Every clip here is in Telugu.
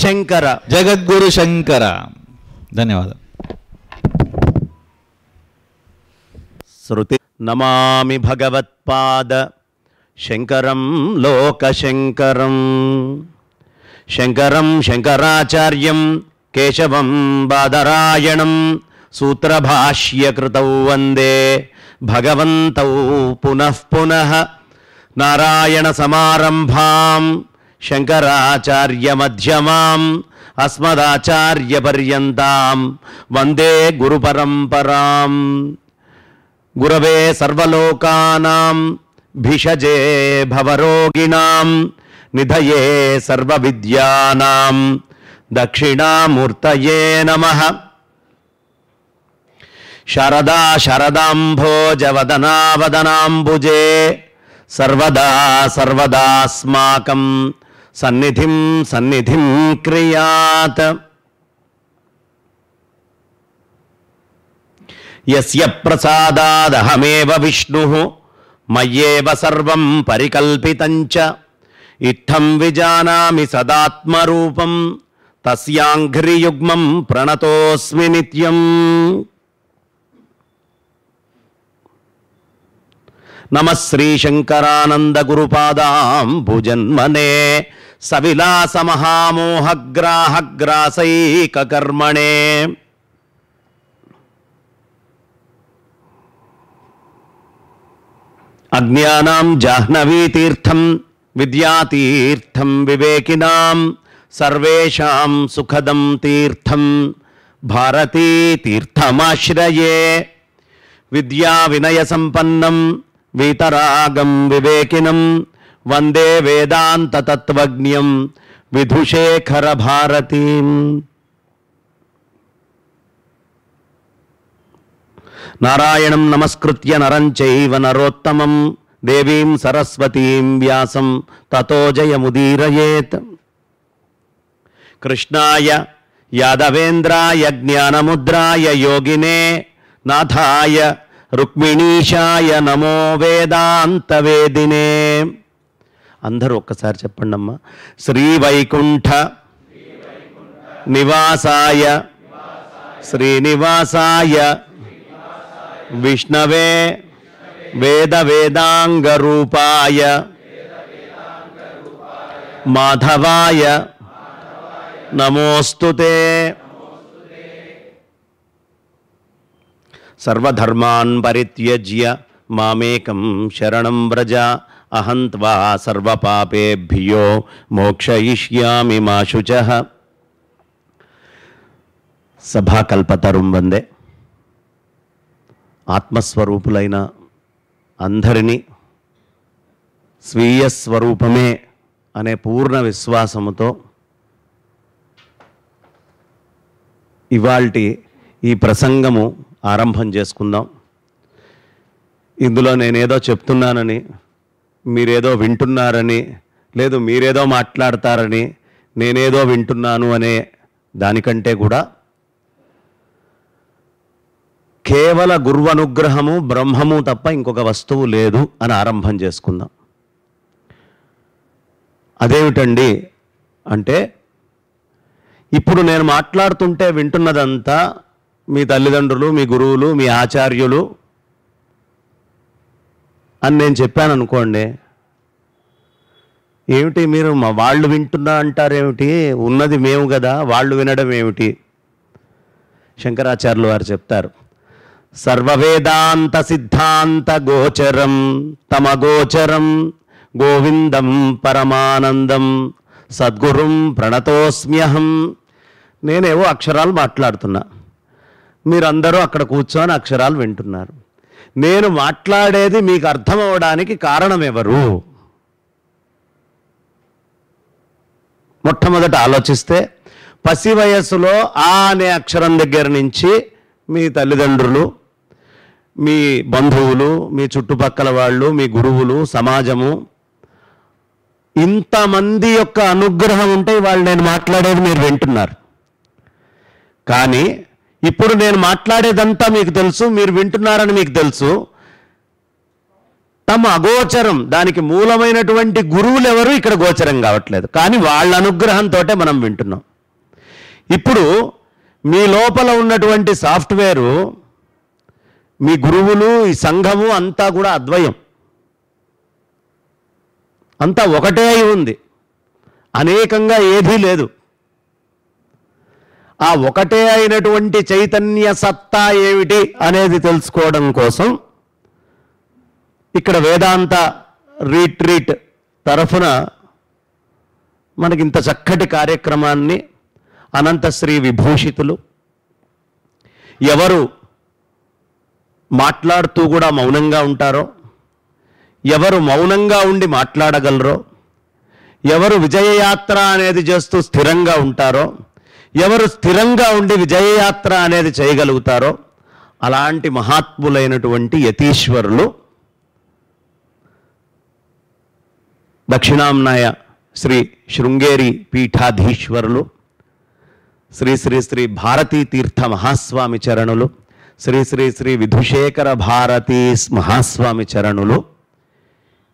శంకర. జగద్గురు శంకర. ధన్యవాదాలు. శృతి నమామి భగవత్పాద శంకరం లోకశంకరం. శంకరం శంకరాచార్యం కేశవం బాదరాయణం సూత్రభాష్యకృతౌ వందే భగవంతౌ పునః పునః. నారాయణ సమారంభాం శంకరాచార్య మధ్యమాం అస్మదాచార్య పర్యంతాం వందే గురు పరంపరాం. గురవే సర్వలోకానాం భిషజే భవరోగిణాం నిధయే సర్వవిద్యానాం దక్షిణామూర్తయే నమః. శారదా శారదాంభోజవదనా వదనాంబుజే సర్వదా సర్వదాస్మాకం సన్నిధిం సన్నిధిం క్రియాత్. యస్య ప్రసాదాదహమేవ విష్ణుః మయ్యేవ సర్వం పరికల్పితంచ ఇట్టం విజానామి సదాత్మరూపం తస్యాంఘ్రియుగ్మం ప్రణతోస్మి నిత్యం. నమః శ్రీ శంకరానంద గురుపాదాంబుజన్మనే సవిలాసమహామోహగ్రాహగ్రాసైకకర్మణే. అజ్ఞానాం జాహ్నవీతీర్థం విద్యాతీర్థం వివేకినాం సర్వేషాం సుఖదం తీర్థం భారతీతీర్థమాశ్రయే. విద్యా వినయ సంపన్నం వీతరాగం వివేకినం వందే వేదాంత తత్వజ్ఞం విధుశేఖర భారతీం. నారాయణం నమస్కృత్య నరం చైవ నరోత్తమం దేవీం సరస్వతీం వ్యాసం తతో జయముదీరయేత్. కృష్ణాయ యాదవేంద్రాయ జ్ఞానముద్రాయ యోగినే నాథాయ రుక్మిణీశాయ నమో వేదాంతవేదినే. అందరూ ఒక్కసారి చెప్పండి అమ్మా. శ్రీవైకుంఠ నివాసాయ శ్రీనివాసాయ విష్ణవే వేద వేదాంగ రూపాయ మాధవాయ నమోస్తుతే. సర్వధర్మాన్ పరిత్యజ్య మామేకం శరణం వ్రజ అహం త్వా సర్వపాపేభ్యో మోక్షయిష్యామి మా శుచః. సభాకల్పతరుం వందే. ఆత్మస్వరూపులైన అందరినీ స్వీయ స్వరూపమే అనే పూర్ణ విశ్వాసముతో ఇవాల్టి ఈ ప్రసంగము ఆరంభం చేసుకుందాం. ఇందులో నేనేదో చెప్తున్నానని, మీరేదో వింటున్నారని, లేదు మీరేదో మాట్లాడతారని నేనేదో వింటున్నాను అనే దానికంటే కూడా కేవల గురువనుగ్రహము బ్రహ్మము తప్ప ఇంకొక వస్తువు లేదు అని ఆరంభం చేసుకుందాం. అదేమిటండి అంటే, ఇప్పుడు నేను మాట్లాడుతుంటే వింటున్నదంతా మీ తల్లిదండ్రులు, మీ గురువులు, మీ ఆచార్యులు అని నేను చెప్పాను అనుకోండి. ఏమిటి మీరు మా వాళ్ళు వింటున్నా అంటారేమిటి? ఉన్నది మేము కదా, వాళ్ళు వినడం ఏమిటి? శంకరాచార్యులు వారు చెప్తారు, సర్వవేదాంత సిద్ధాంత గోచరం తమగోచరం గోవిందం పరమానందం సద్గురుం ప్రణతోస్మ్యహం. నేనేవో అక్షరాలు మాట్లాడుతున్నా, మీరందరూ అక్కడ కూర్చొని అక్షరాలు వింటున్నారు. నేను మాట్లాడేది మీకు అర్థం అవడానికి కారణం ఎవరు? మొట్టమొదట ఆలోచిస్తే పసి వయస్సులో ఆ అనే అక్షరం దగ్గర నుంచి మీ తల్లిదండ్రులు, మీ బంధువులు, మీ చుట్టుపక్కల వాళ్ళు, మీ గురువులు, సమాజము, ఇంతమంది యొక్క అనుగ్రహం ఉంటే వాళ్ళు నేను మాట్లాడేది మీరు వింటున్నారు. కానీ ఇప్పుడు నేను మాట్లాడేదంతా మీకు తెలుసు, మీరు వింటున్నారని మీకు తెలుసు. తమ అగోచరం, దానికి మూలమైనటువంటి గురువులు ఎవరు ఇక్కడ గోచరం కావట్లేదు, కానీ వాళ్ళ అనుగ్రహంతో మనం వింటున్నాం. ఇప్పుడు మీ లోపల ఉన్నటువంటి సాఫ్ట్వేరు, మీ గురువులు, ఈ సంఘము అంతా కూడా అద్వయం, అంతా ఒకటే అయి ఉంది, అనేకంగా ఏదీ లేదు. ఆ ఒకటే అయినటువంటి చైతన్య సత్తా ఏమిటి అనేది తెలుసుకోవడం కోసం ఇక్కడ వేదాంత రీట్రీట్ తరఫున మనకింత చక్కటి కార్యక్రమాన్ని అనంతశ్రీ విభూషితులు, ఎవరు మాట్లాడుతూ కూడా మౌనంగా ఉంటారో, ఎవరు మౌనంగా ఉండి మాట్లాడగలరో, ఎవరు విజయయాత్ర అనేది చేస్తూ స్థిరంగా ఉంటారో, ఎవరు స్థిరంగా ఉండి విజయయాత్ర అనేది చేయగలుగుతారో, అలాంటి మహాత్ములైనటువంటి యతీశ్వరులు దక్షిణాంనాయ శ్రీ శృంగేరి పీఠాధీశ్వరులు శ్రీ శ్రీ శ్రీ భారతీ తీర్థ మహాస్వామి చరణులు, శ్రీ శ్రీ శ్రీ విధుశేఖర భారతీ మహాస్వామి చరణులు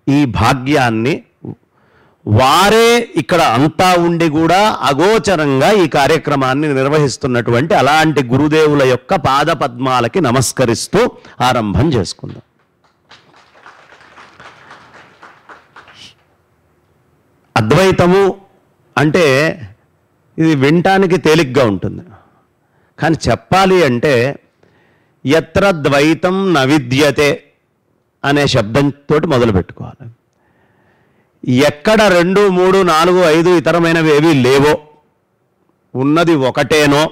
ఈ భాగ్యాన్ని వారే ఇక్కడ అంతా ఉండి కూడా అగోచరంగా ఈ కార్యక్రమాన్ని నిర్వహిస్తున్నటువంటి అలాంటి గురుదేవుల యొక్క పాదపద్మాలకి నమస్కరిస్తూ ఆరంభం చేసుకుందాం. అద్వైతము అంటే ఇది వినటానికి తేలిగ్గా ఉంటుంది, కానీ చెప్పాలి అంటే యత్ర ద్వైతం న విద్యతే అనే శబ్దంతో మొదలు పెట్టుకోవాలి. ఎక్కడ 2, 3, 4, 5 ఇతరమైనవి ఏవి లేవో, ఉన్నది ఒకటేనో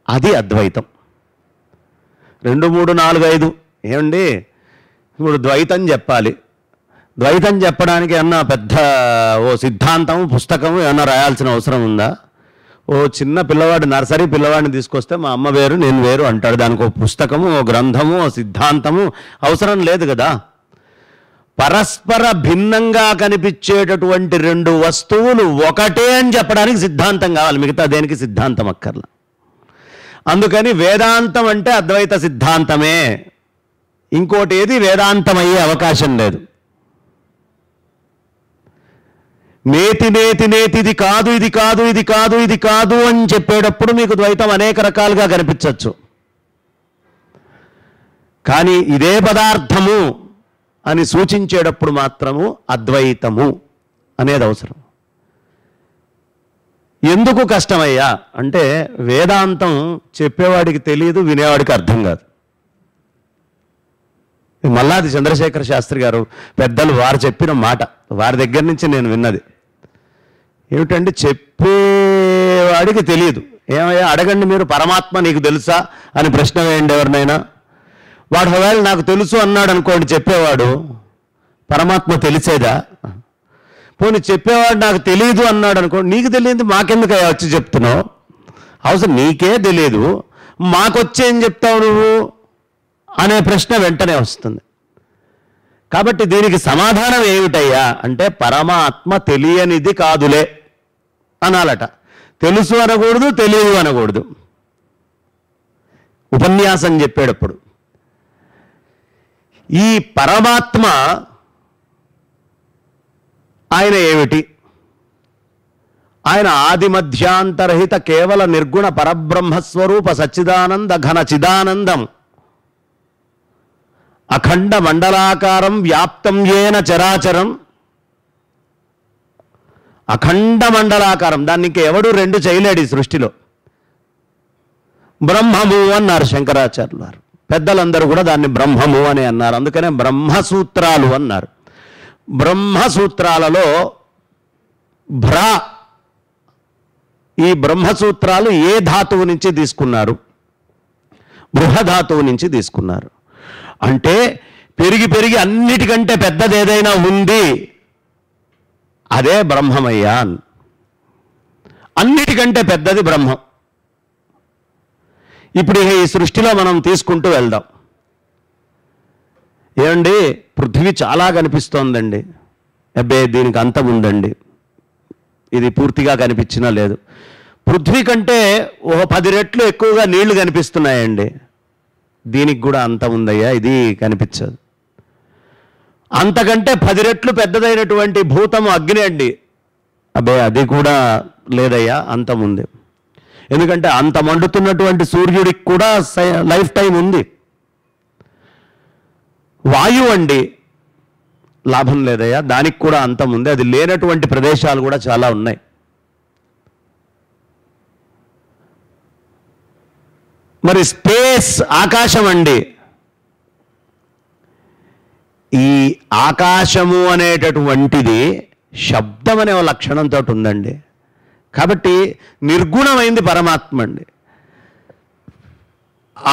అది అద్వైతం. 2, 3, 4, 5 ఏమండి, ఇప్పుడు ద్వైతం చెప్పాలి. ద్వైతం చెప్పడానికి ఏమన్నా పెద్ద ఓ సిద్ధాంతం పుస్తకం ఏమన్నా రాయాల్సిన అవసరం ఉందా? ఓ చిన్న పిల్లవాడు, నర్సరీ పిల్లవాడిని తీసుకొస్తే మా అమ్మ వేరు నేను వేరు అంటాడు. దానికి ఓ పుస్తకము, ఓ గ్రంథము, ఓ సిద్ధాంతము అవసరం లేదు కదా. పరస్పర భిన్నంగా కనిపించేటటువంటి 2 వస్తువులు ఒకటే అని చెప్పడానికి సిద్ధాంతం కావాలి, మిగతా దేనికి సిద్ధాంతం అక్కర్లా. అందుకని వేదాంతం అంటే అద్వైత సిద్ధాంతమే, ఇంకోటి ఏది వేదాంతం అయ్యే అవకాశం లేదు. నేతి నేతి నేతి ఇది కాదు, ఇది కాదు, ఇది కాదు, ఇది కాదు అని చెప్పేటప్పుడు మీకు ద్వైతం అనేక రకాలుగా కనిపించవచ్చు. కానీ ఇదే పదార్థము అని సూచించేటప్పుడు మాత్రము అద్వైతము అనేది అవసరం. ఎందుకు కష్టమయ్యా అంటే వేదాంతం చెప్పేవాడికి తెలియదు, వినేవాడికి అర్థం కాదు. మల్లాది చంద్రశేఖర శాస్త్రి గారు పెద్దలు వారు చెప్పిన మాట, వారి దగ్గర నుంచి నేను విన్నది ఏమిటంటే, చెప్పేవాడికి తెలియదు. ఏమయ్యా అడగండి మీరు, పరమాత్మ నీకు తెలుసా అని ప్రశ్న వేయండి ఎవరినైనా. వాడు ఒకవేళ నాకు తెలుసు అన్నాడు అనుకోండి, చెప్పేవాడు పరమాత్మ తెలిసేదా? పోనీ చెప్పేవాడు నాకు తెలియదు అన్నాడు అనుకోండి, నీకు తెలియదు మాకెందుకయ్యా వచ్చి చెప్తున్నావు, అవసరం నీకే తెలియదు మాకొచ్చేం చెప్తావు నువ్వు అనే ప్రశ్న వెంటనే వస్తుంది. కాబట్టి దీనికి సమాధానం ఏమిటయ్యా అంటే పరమాత్మ తెలియనిది కాదులే అనాలట. తెలుసు అనకూడదు, తెలియదు అనకూడదు. ఉపన్యాసం చెప్పేటప్పుడు ఈ పరమాత్మ ఆయన ఏమిటి? ఆయన ఆది మధ్యాంతరహిత కేవల నిర్గుణ పరబ్రహ్మస్వరూప సచ్చిదానంద ఘన చిదానందం, అఖండ మండలాకారం వ్యాప్తం ఏన చరాచరం. అఖండ మండలాకారం, దాన్ని ఇంకెవడు 2 చేయలేడు ఈ సృష్టిలో. బ్రహ్మము అన్నారు శంకరాచార్యులు వారు, పెద్దలందరూ కూడా దాన్ని బ్రహ్మము అని అన్నారు. అందుకనే బ్రహ్మసూత్రాలు అన్నారు. బ్రహ్మసూత్రాలలో భ్రా, ఈ బ్రహ్మసూత్రాలు ఏ ధాతువు నుంచి తీసుకున్నారు? బృహధాతువు నుంచి తీసుకున్నారు. అంటే పెరిగి పెరిగి అన్నిటికంటే పెద్దది ఏదైనా ఉంది అదే బ్రహ్మమయ్యా. అన్నిటికంటే పెద్దది బ్రహ్మం. ఇప్పుడు ఈ సృష్టిలో మనం తీసుకుంటూ వెళ్దాం. ఏమండి పృథ్వీ చాలా కనిపిస్తోందండి, అబ్బే దీనికి అంతం ఉందండి, ఇది పూర్తిగా కనిపించినా లేదు. పృథ్వీ కంటే ఒక 10 రెట్లు ఎక్కువగా నీళ్లు కనిపిస్తున్నాయండి, దీనికి కూడా అంతం ఉందయ్యా, ఇది కనిపించదు. అంతకంటే 10 రెట్లు పెద్దదైనటువంటి భూతము అగ్ని అండి, అబ్బే అది కూడా లేదయ్యా, అంతముంది. ఎందుకంటే అంత మండుతున్నటువంటి సూర్యుడికి కూడా లైఫ్ టైం ఉంది. వాయువు అండి, లాభం లేదయ్యా, దానికి కూడా అంతం ఉంది. అది లేనటువంటి ప్రదేశాలు కూడా చాలా ఉన్నాయి. మరి స్పేస్, ఆకాశం అండి, ఈ ఆకాశము అనేటటువంటిది శబ్దం అనే లక్షణంతో ఉందండి. కాబట్టి నిర్గుణమైంది పరమాత్మ అండి.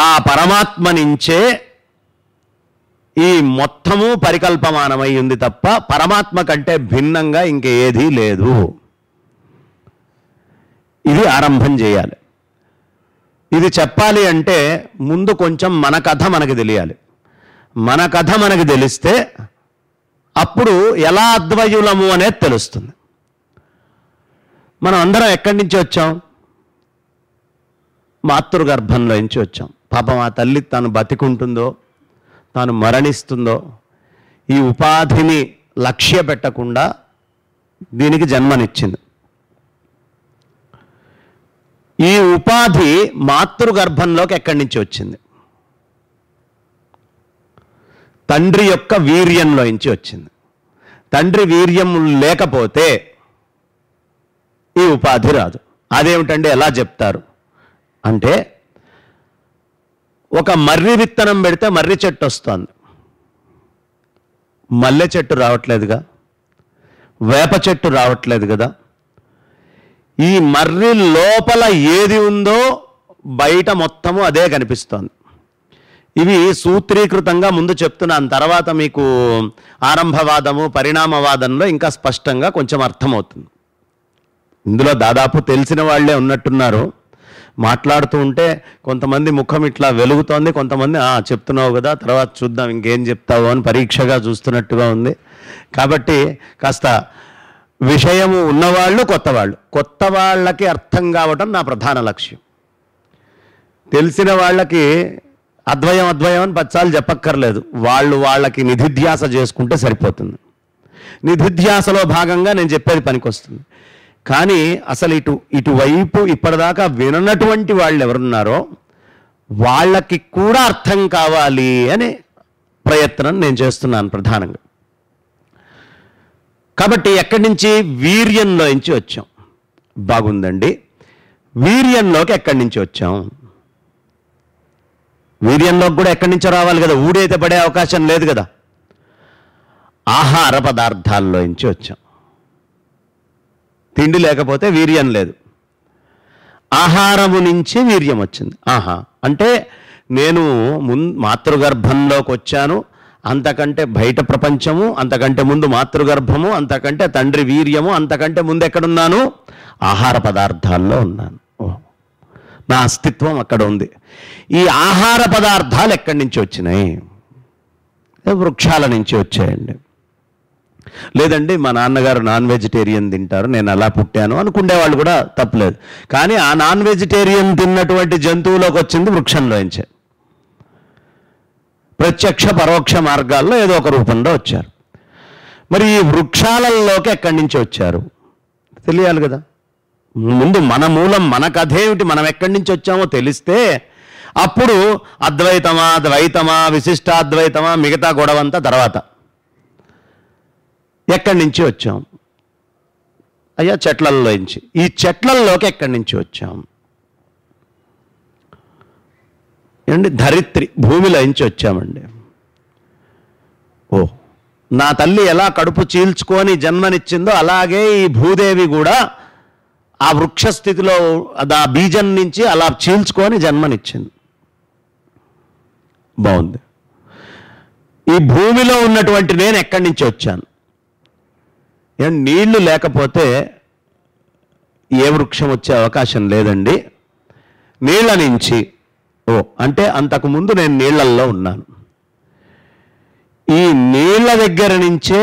ఆ పరమాత్మ నుంచే ఈ మొత్తము పరికల్పమానమై ఉంది తప్ప పరమాత్మ కంటే భిన్నంగా ఇంకేదీ లేదు. ఇది ఆరంభం చేయాలి. ఇది చెప్పాలి అంటే ముందు కొంచెం మన కథ మనకి తెలియాలి. మన కథ మనకి తెలిస్తే అప్పుడు ఎలా అద్వయులము అనేది తెలుస్తుంది. మనం అందరం ఎక్కడి నుంచి వచ్చాం? మాతృగర్భంలో నుంచి వచ్చాం. పాపం ఆ తల్లి తాను బతికుంటుందో తాను మరణిస్తుందో ఈ ఉపాధిని లక్ష్య పెట్టకుండా దీనికి జన్మనిచ్చింది. ఈ ఉపాధి మాతృగర్భంలోకి ఎక్కడి నుంచి వచ్చింది? తండ్రి యొక్క వీర్యంలో నుంచి వచ్చింది. తండ్రి వీర్యం లేకపోతే ఈ ఉపాధి రాదు. అదేమిటంటే ఎలా చెప్తారు అంటే, ఒక మర్రి విత్తనం పెడితే మర్రి చెట్టు వస్తుంది, మల్లె చెట్టు రావట్లేదుగా, వేప చెట్టు రావట్లేదు కదా. ఈ మర్రి లోపల ఏది ఉందో బయట మొత్తము అదే కనిపిస్తోంది. ఇవి సూత్రీకృతంగా ముందు చెప్తున్నాను, తర్వాత మీకు ఆరంభవాదము పరిణామవాదంలో ఇంకా స్పష్టంగా కొంచెం అర్థమవుతుంది. ఇందులో దాదాపు తెలిసిన వాళ్ళే ఉన్నట్టున్నారు. మాట్లాడుతూ ఉంటే కొంతమంది ముఖం ఇట్లా వెలుగుతోంది, కొంతమంది చెప్తున్నావు కదా తర్వాత చూద్దాం ఇంకేం చెప్తావు అని పరీక్షగా చూస్తున్నట్టుగా ఉంది. కాబట్టి కాస్త విషయము ఉన్నవాళ్ళు, కొత్త వాళ్ళకి అర్థం కావటం నా ప్రధాన లక్ష్యం. తెలిసిన వాళ్ళకి అద్వయం అని పచ్చాలు చెప్పక్కర్లేదు, వాళ్ళకి నిధిధ్యాస చేసుకుంటే సరిపోతుంది. నిధిధ్యాసలో భాగంగా నేను చెప్పేది పనికొస్తుంది. కానీ అసలు ఇటువైపు ఇప్పటిదాకా విననటువంటి వాళ్ళు ఎవరున్నారో వాళ్ళకి కూడా అర్థం కావాలి అనే ప్రయత్నం నేను చేస్తున్నాను ప్రధానంగా. కాబట్టి ఎక్కడి నుంచి? వీర్యంలో నుంచి వచ్చాం. బాగుందండి, వీర్యంలోకి ఎక్కడి నుంచి వచ్చాం? వీర్యంలోకి కూడా ఎక్కడి నుంచో రావాలి కదా, ఊడైతే పడే అవకాశం లేదు కదా. ఆహార పదార్థాల్లో నుంచి వచ్చాం. తిండి లేకపోతే వీర్యం లేదు. ఆహారము నుంచి వీర్యం వచ్చింది. అంటే నేను మాతృగర్భంలోకి వచ్చాను, అంతకంటే బయట ప్రపంచము, అంతకంటే ముందు మాతృగర్భము, అంతకంటే తండ్రి వీర్యము, అంతకంటే ముందు ఎక్కడున్నాను? ఆహార పదార్థాల్లో ఉన్నాను. నా అస్తిత్వం అక్కడ ఉంది. ఈ ఆహార పదార్థాలు ఎక్కడి నుంచి వచ్చినాయి? వృక్షాల నుంచి వచ్చాయండి. లేదండి మా నాన్నగారు నాన్ వెజిటేరియన్ తింటారు, నేను అలా పుట్టాను అనుకునేవాళ్ళు కూడా తప్పలేదు. కానీ ఆ నాన్ వెజిటేరియన్ తిన్నటువంటి జంతువులోకి వచ్చింది వృక్షంలోంచే. ప్రత్యక్ష పరోక్ష మార్గాల్లో ఏదో ఒక రూపంలో వచ్చారు. మరి ఈ వృక్షాలలోకి ఎక్కడి నుంచి వచ్చారు తెలియాలి కదా. ముందు మన మూలం, మన కథ ఏమిటి, మనం ఎక్కడి నుంచి వచ్చామో తెలిస్తే అప్పుడు అద్వైతమా, ద్వైతమా, విశిష్టాద్వైతమా, మిగతా గొడవంతా తర్వాత. ఎక్కడి నుంచి వచ్చాం? అయ్యా చెట్లల్లోంచి. ఈ చెట్లల్లోకి ఎక్కడి నుంచి వచ్చాం? ఏమండి, ధరిత్రి భూమిలోంచి వచ్చామండి. నా తల్లి ఎలా కడుపు చీల్చుకొని జన్మనిచ్చిందో అలాగే ఈ భూదేవి కూడా ఆ వృక్ష స్థితిలో ఆ బీజం నుంచి అలా చీల్చుకొని జన్మనిచ్చింది. బాగుంది. ఈ భూమిలో ఉన్నటువంటి నేను ఎక్కడి నుంచి వచ్చాను? నీళ్లు లేకపోతే ఏ వృక్షం వచ్చే అవకాశం లేదండి. నీళ్ల నుంచి. అంటే అంతకుముందు నేను నీళ్లల్లో ఉన్నాను. ఈ నీళ్ల దగ్గర నుంచే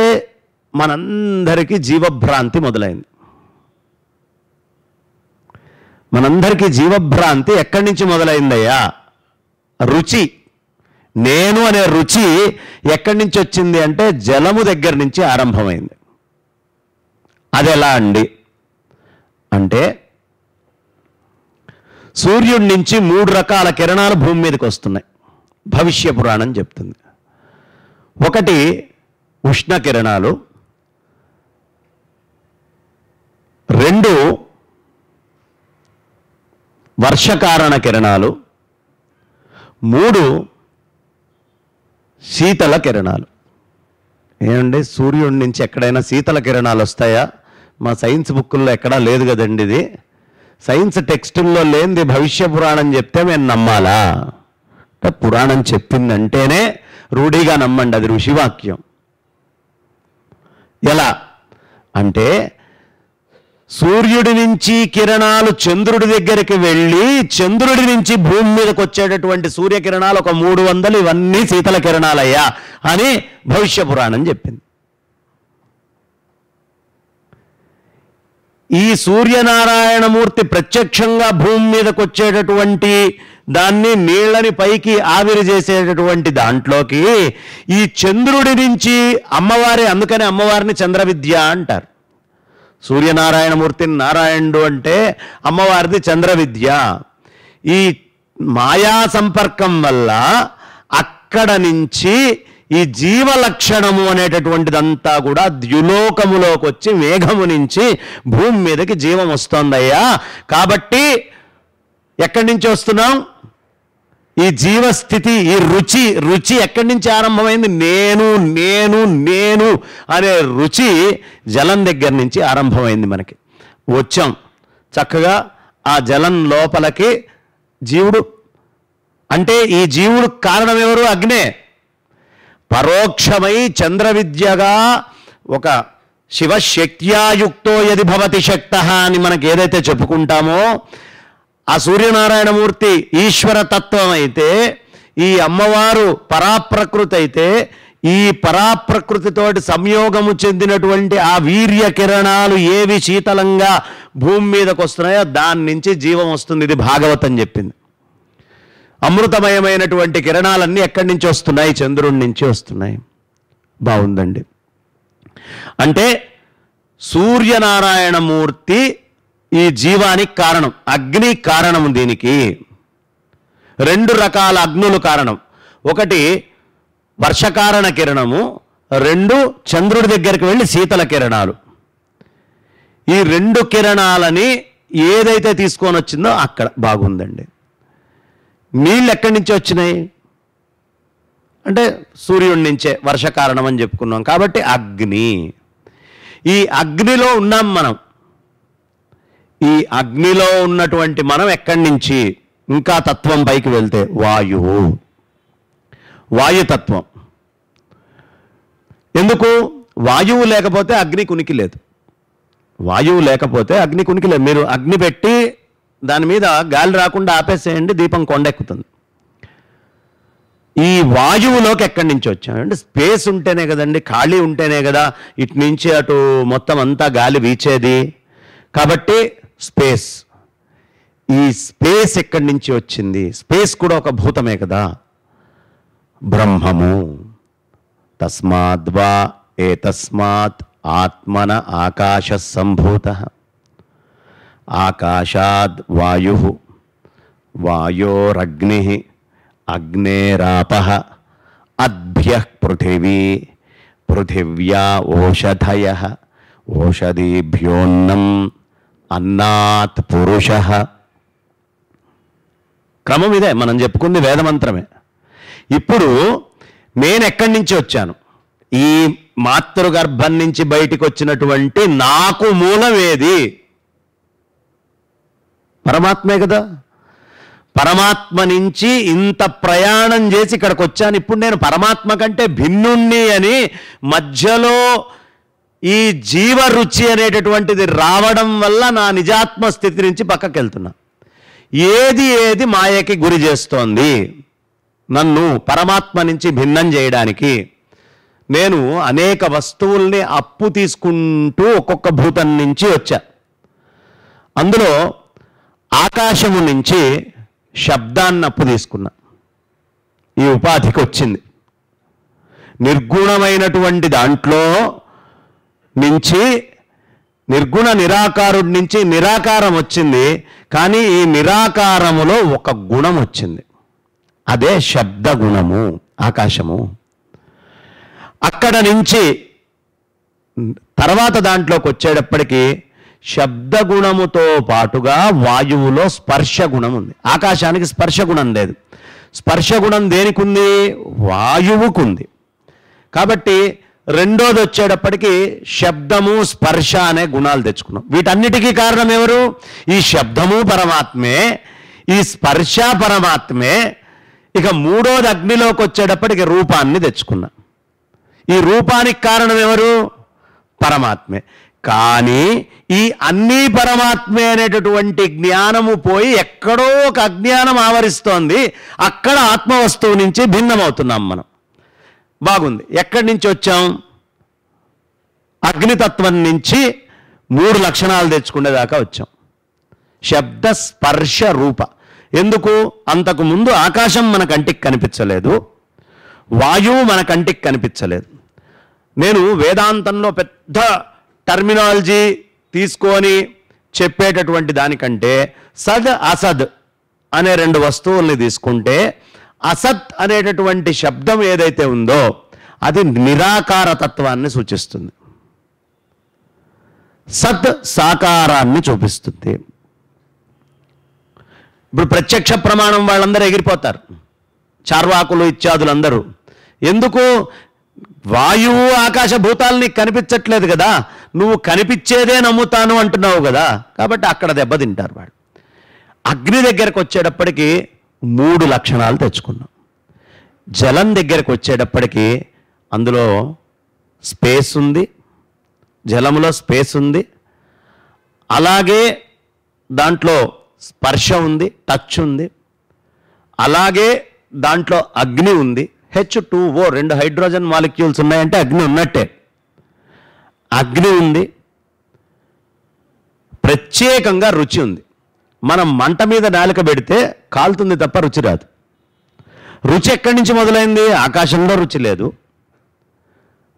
మనందరికీ జీవభ్రాంతి మొదలైంది. మనందరికీ జీవభ్రాంతి ఎక్కడి నుంచి మొదలైందయ్యా? రుచి. నేను అనే రుచి ఎక్కడి నుంచి వచ్చింది అంటే జలము దగ్గర నుంచి ఆరంభమైంది. అది ఎలా అండి అంటే సూర్యుడి నుంచి 3 రకాల కిరణాలు భూమి మీదకి వస్తున్నాయి. భవిష్య పురాణం చెప్తుంది. ఒకటి ఉష్ణ కిరణాలు, 2 వర్షకారణ కిరణాలు, 3 శీతల కిరణాలు. ఏమండి, సూర్యుడి నుంచి ఎక్కడైనా శీతల కిరణాలు వస్తాయా? మా సైన్స్ బుక్కుల్లో ఎక్కడా లేదు కదండి. ఇది సైన్స్ టెక్స్టుల్లో లేనిది భవిష్య పురాణం చెప్తే మేము నమ్మాలా? అంటే పురాణం చెప్పిందంటేనే రూఢిగా నమ్మండి, అది ఋషివాక్యం. ఎలా అంటే సూర్యుడి నుంచి కిరణాలు చంద్రుడి దగ్గరికి వెళ్ళి చంద్రుడి నుంచి భూమి మీదకి వచ్చేటటువంటి సూర్యకిరణాలు ఒక 300, ఇవన్నీ శీతల కిరణాలయ్యా అని భవిష్య పురాణం చెప్పింది. ఈ సూర్యనారాయణమూర్తి ప్రత్యక్షంగా భూమి మీదకి వచ్చేటటువంటి దాన్ని, నీళ్ళని పైకి ఆవిరి చేసేటటువంటి దాంట్లోకి ఈ చంద్రుడి నుంచి అమ్మవారి, అందుకని అమ్మవారిని చంద్ర విద్య అంటారు. సూర్యనారాయణమూర్తిని నారాయణుడు అంటే అమ్మవారిది చంద్ర విద్య. ఈ మాయా సంపర్కం వల్ల అక్కడ నుంచి ఈ జీవలక్షణము అనేటటువంటిదంతా కూడా ద్యులోకములోకి వచ్చి మేఘము నుంచి భూమి మీదకి జీవం వస్తుందయ్యా. కాబట్టి ఎక్కడి నుంచి వస్తున్నాం? ఈ జీవస్థితి, ఈ రుచి ఎక్కడి నుంచి ఆరంభమైంది? నేను నేను నేను అనే రుచి జలం దగ్గర నుంచి ఆరంభమైంది. మనకి వచ్చాం చక్కగా ఆ జలం లోపలికి. జీవుడు అంటే ఈ జీవుడు కారణం ఎవరు? అగ్నే. పరోక్షమై చంద్ర విద్యగా ఒక శివశక్త్యాయుక్తో యది భవతి శక్త అని మనకి ఏదైతే చెప్పుకుంటామో, ఆ సూర్యనారాయణమూర్తి ఈశ్వరతత్వం అయితే, ఈ అమ్మవారు పరాప్రకృతి అయితే, ఈ పరాప్రకృతితోటి సంయోగము చెందినటువంటి ఆ వీర్య కిరణాలు ఏవి శీతలంగా భూమి మీదకి వస్తున్నాయో దాని నుంచి జీవం వస్తుంది. ఇది భాగవతం చెప్పింది. అమృతమయమైనటువంటి కిరణాలన్నీ ఎక్కడి నుంచి వస్తున్నాయి? చంద్రుడి నుంచి వస్తున్నాయి. బాగుందండి. అంటే సూర్యనారాయణమూర్తి ఈ జీవానికి కారణం, అగ్ని కారణం. దీనికి 2 రకాల అగ్నులు కారణం. ఒకటి వర్షకారణ కిరణము, 2 చంద్రుడి దగ్గరికి వెళ్ళి శీతల కిరణాలు. ఈ 2 కిరణాలని ఏదైతే తీసుకొని వచ్చిందో అక్కడ బాగుందండి. నీళ్ళు ఎక్కడి నుంచి వచ్చినాయి అంటే సూర్యుడి నుంచే, వర్షకారణం అని చెప్పుకున్నాం. కాబట్టి అగ్ని. ఈ అగ్నిలో ఉన్నాం మనం. ఈ అగ్నిలో ఉన్నటువంటి మనం ఎక్కడి నుంచి? ఇంకా తత్వం పైకి వెళ్తే వాయువు, వాయుతత్వం. ఎందుకు? వాయువు లేకపోతే అగ్నికి ఉనికి లేదు. వాయువు లేకపోతే అగ్నికి ఉనికి లేదు. మీరు అగ్ని పెట్టి దాని మీద గాలి రాకుండా ఆపేసేయండి, దీపం కొండెక్కుతుంది. ఈ వాయువులోకి ఎక్కడి నుంచి వచ్చామంటే స్పేస్ ఉంటేనే కదండి, ఖాళీ ఉంటేనే కదా ఇటు నుంచి అటు మొత్తం అంతా గాలి వీచేది. కాబట్టి స్పేస్. ఈ స్పేస్ ఎక్కడి నుంచి వచ్చింది? స్పేస్ కూడా ఒక భూతమే కదా. బ్రహ్మము. తస్మాద్వా ఏతస్మాత్ ఆత్మన ఆకాశ సంభూత. ఆకాశాద్ వాయు, వాయోరగ్ని, అగ్నేరాపః, అద్భ్యః పృథివీ, పృథివ్యా ఓషధయః, ఓషధీభ్యోన్నం, అన్నాత్ పురుషః. క్రమం ఇదే, మనం చెప్పుకుంది వేదమంత్రమే. ఇప్పుడు నేను ఎక్కడి నుంచి వచ్చాను? ఈ మాతృగర్భం నుంచి బయటికి వచ్చినటువంటి నాకు మూలం ఏది? పరమాత్మే కదా. పరమాత్మ నుంచి ఇంత ప్రయాణం చేసి ఇక్కడికి వచ్చాను. ఇప్పుడు నేను పరమాత్మ కంటే భిన్నుణ్ణి అని మధ్యలో ఈ జీవరుచి అనేటటువంటిది రావడం వల్ల నా నిజాత్మ స్థితి నుంచి పక్కకి వెళ్తున్నా. ఏది మాయకి గురి చేస్తోంది నన్ను పరమాత్మ నుంచి భిన్నం చేయడానికి? నేను అనేక వస్తువుల్ని అప్పు తీసుకుంటూ ఒక్కొక్క భూతం నుంచి వచ్చా. అందులో ఆకాశము నుంచి శబ్దాన్ని అప్పు తీసుకున్నా. ఈ ఉపాధికి వచ్చింది. నిర్గుణమైనటువంటి దాంట్లో నుంచి నిర్గుణ నిరాకారుడి నుంచి నిరాకారం వచ్చింది, కానీ ఈ నిరాకారములో ఒక గుణం వచ్చింది, అదే శబ్ద గుణము, ఆకాశము. అక్కడ నుంచి తర్వాత దాంట్లోకి వచ్చేటప్పటికి శబ్ద గుణముతో పాటుగా వాయువులో స్పర్శ గుణం ఉంది. ఆకాశానికి స్పర్శ గుణం లేదు. స్పర్శ గుణం దేనికి ఉంది? వాయువుకు ఉంది. కాబట్టి రెండోది వచ్చేటప్పటికి శబ్దము స్పర్శ అనే గుణాలు తెచ్చుకున్నాం. వీటన్నిటికీ కారణం ఎవరు? ఈ శబ్దము పరమాత్మే, ఈ స్పర్శ పరమాత్మే. ఇక మూడోది అగ్నిలోకి వచ్చేటప్పటికి రూపాన్ని తెచ్చుకున్నాం. ఈ రూపానికి కారణం ఎవరు? పరమాత్మే. కానీ ఈ అన్నీ పరమాత్మే అనేటటువంటి జ్ఞానము పోయి ఎక్కడో ఒక అజ్ఞానం ఆవరిస్తోంది. అక్కడ ఆత్మవస్తువు నుంచి భిన్నమవుతున్నాం మనం. బాగుంది. ఎక్కడి నుంచి వచ్చాం? అగ్నితత్వం నుంచి 3 లక్షణాలు తెచ్చుకునేదాకా వచ్చాం. శబ్ద స్పర్శ రూప. ఎందుకు? అంతకు ముందు ఆకాశం మన కంటికి కనిపించలేదు, వాయువు మన కంటికి కనిపించలేదు. నేను వేదాంతంలో పెద్ద టర్మినాలజీ తీసుకొని చెప్పేటటువంటి దానికంటే సద్ అసద్ అనే 2 వస్తువుల్ని తీసుకుంటే, అసత్ అనేటటువంటి శబ్దం ఏదైతే ఉందో అది నిరాకార తత్వాన్ని సూచిస్తుంది, సత్ సాకారాన్ని చూపిస్తుంది. ఇప్పుడు ప్రత్యక్ష ప్రమాణం వాళ్ళందరూ ఎగిరిపోతారు, చార్వాకులు ఇత్యాదులందరూ. ఎందుకు? వాయువు ఆకాశ భూతాలని కనిపించట్లేదు కదా, నువ్వు కనిపించేదే నమ్ముతాను అంటున్నావు కదా, కాబట్టి అక్కడ దెబ్బతింటారు వాళ్ళు. అగ్ని దగ్గరకు వచ్చేటప్పటికి 3 లక్షణాలు తెచ్చుకున్నాం. జలం దగ్గరకు వచ్చేటప్పటికి అందులో స్పేస్ ఉంది, జలములో స్పేస్ ఉంది, అలాగే దాంట్లో స్పర్శ ఉంది, టచ్ ఉంది, అలాగే దాంట్లో అగ్ని ఉంది. H2O 2 హైడ్రోజన్ మాలిక్యూల్స్ ఉన్నాయంటే అగ్ని ఉన్నట్టే. అగ్ని ఉంది, ప్రత్యేకంగా రుచి ఉంది. మనం మంట మీద నాలుక పెడితే కాలుతుంది తప్ప రుచి రాదు. రుచి ఎక్కడి నుంచి మొదలైంది? ఆకాశంలో రుచి లేదు,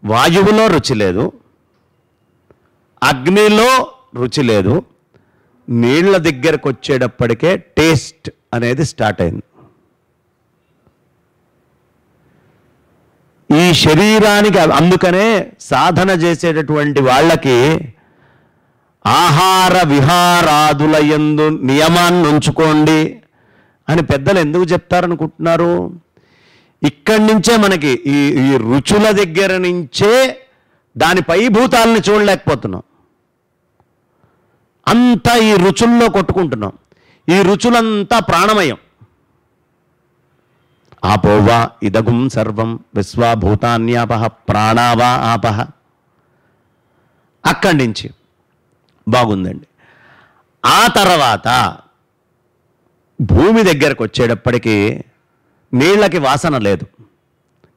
వాయువులో రుచి లేదు, అగ్నిలో రుచి లేదు, నీళ్ల దగ్గరకు వచ్చేటప్పటికే టేస్ట్ అనేది స్టార్ట్ అయింది. ఈ శరీరానికి అందుకనే సాధన చేసేటటువంటి వాళ్ళకి ఆహార విహారాదుల యందు నియమాన్ని ఉంచుకోండి అని పెద్దలు ఎందుకు చెప్తారనుకుంటున్నారు? ఇక్కడి నుంచే మనకి ఈ రుచుల దగ్గర నుంచే దాని పై భూతాలని చూడలేకపోతున్నాం. అంతా ఈ రుచుల్లో కొట్టుకుంటున్నాం. ఈ రుచులంతా ప్రాణమయం. ఆపోవా ఇదగుం సర్వం విశ్వాభూతాన్యాపహ ప్రాణావా ఆపహ. అక్కడి నుంచి బాగుందండి. ఆ తర్వాత భూమి దగ్గరకు వచ్చేటప్పటికి నీళ్ళకి వాసన లేదు,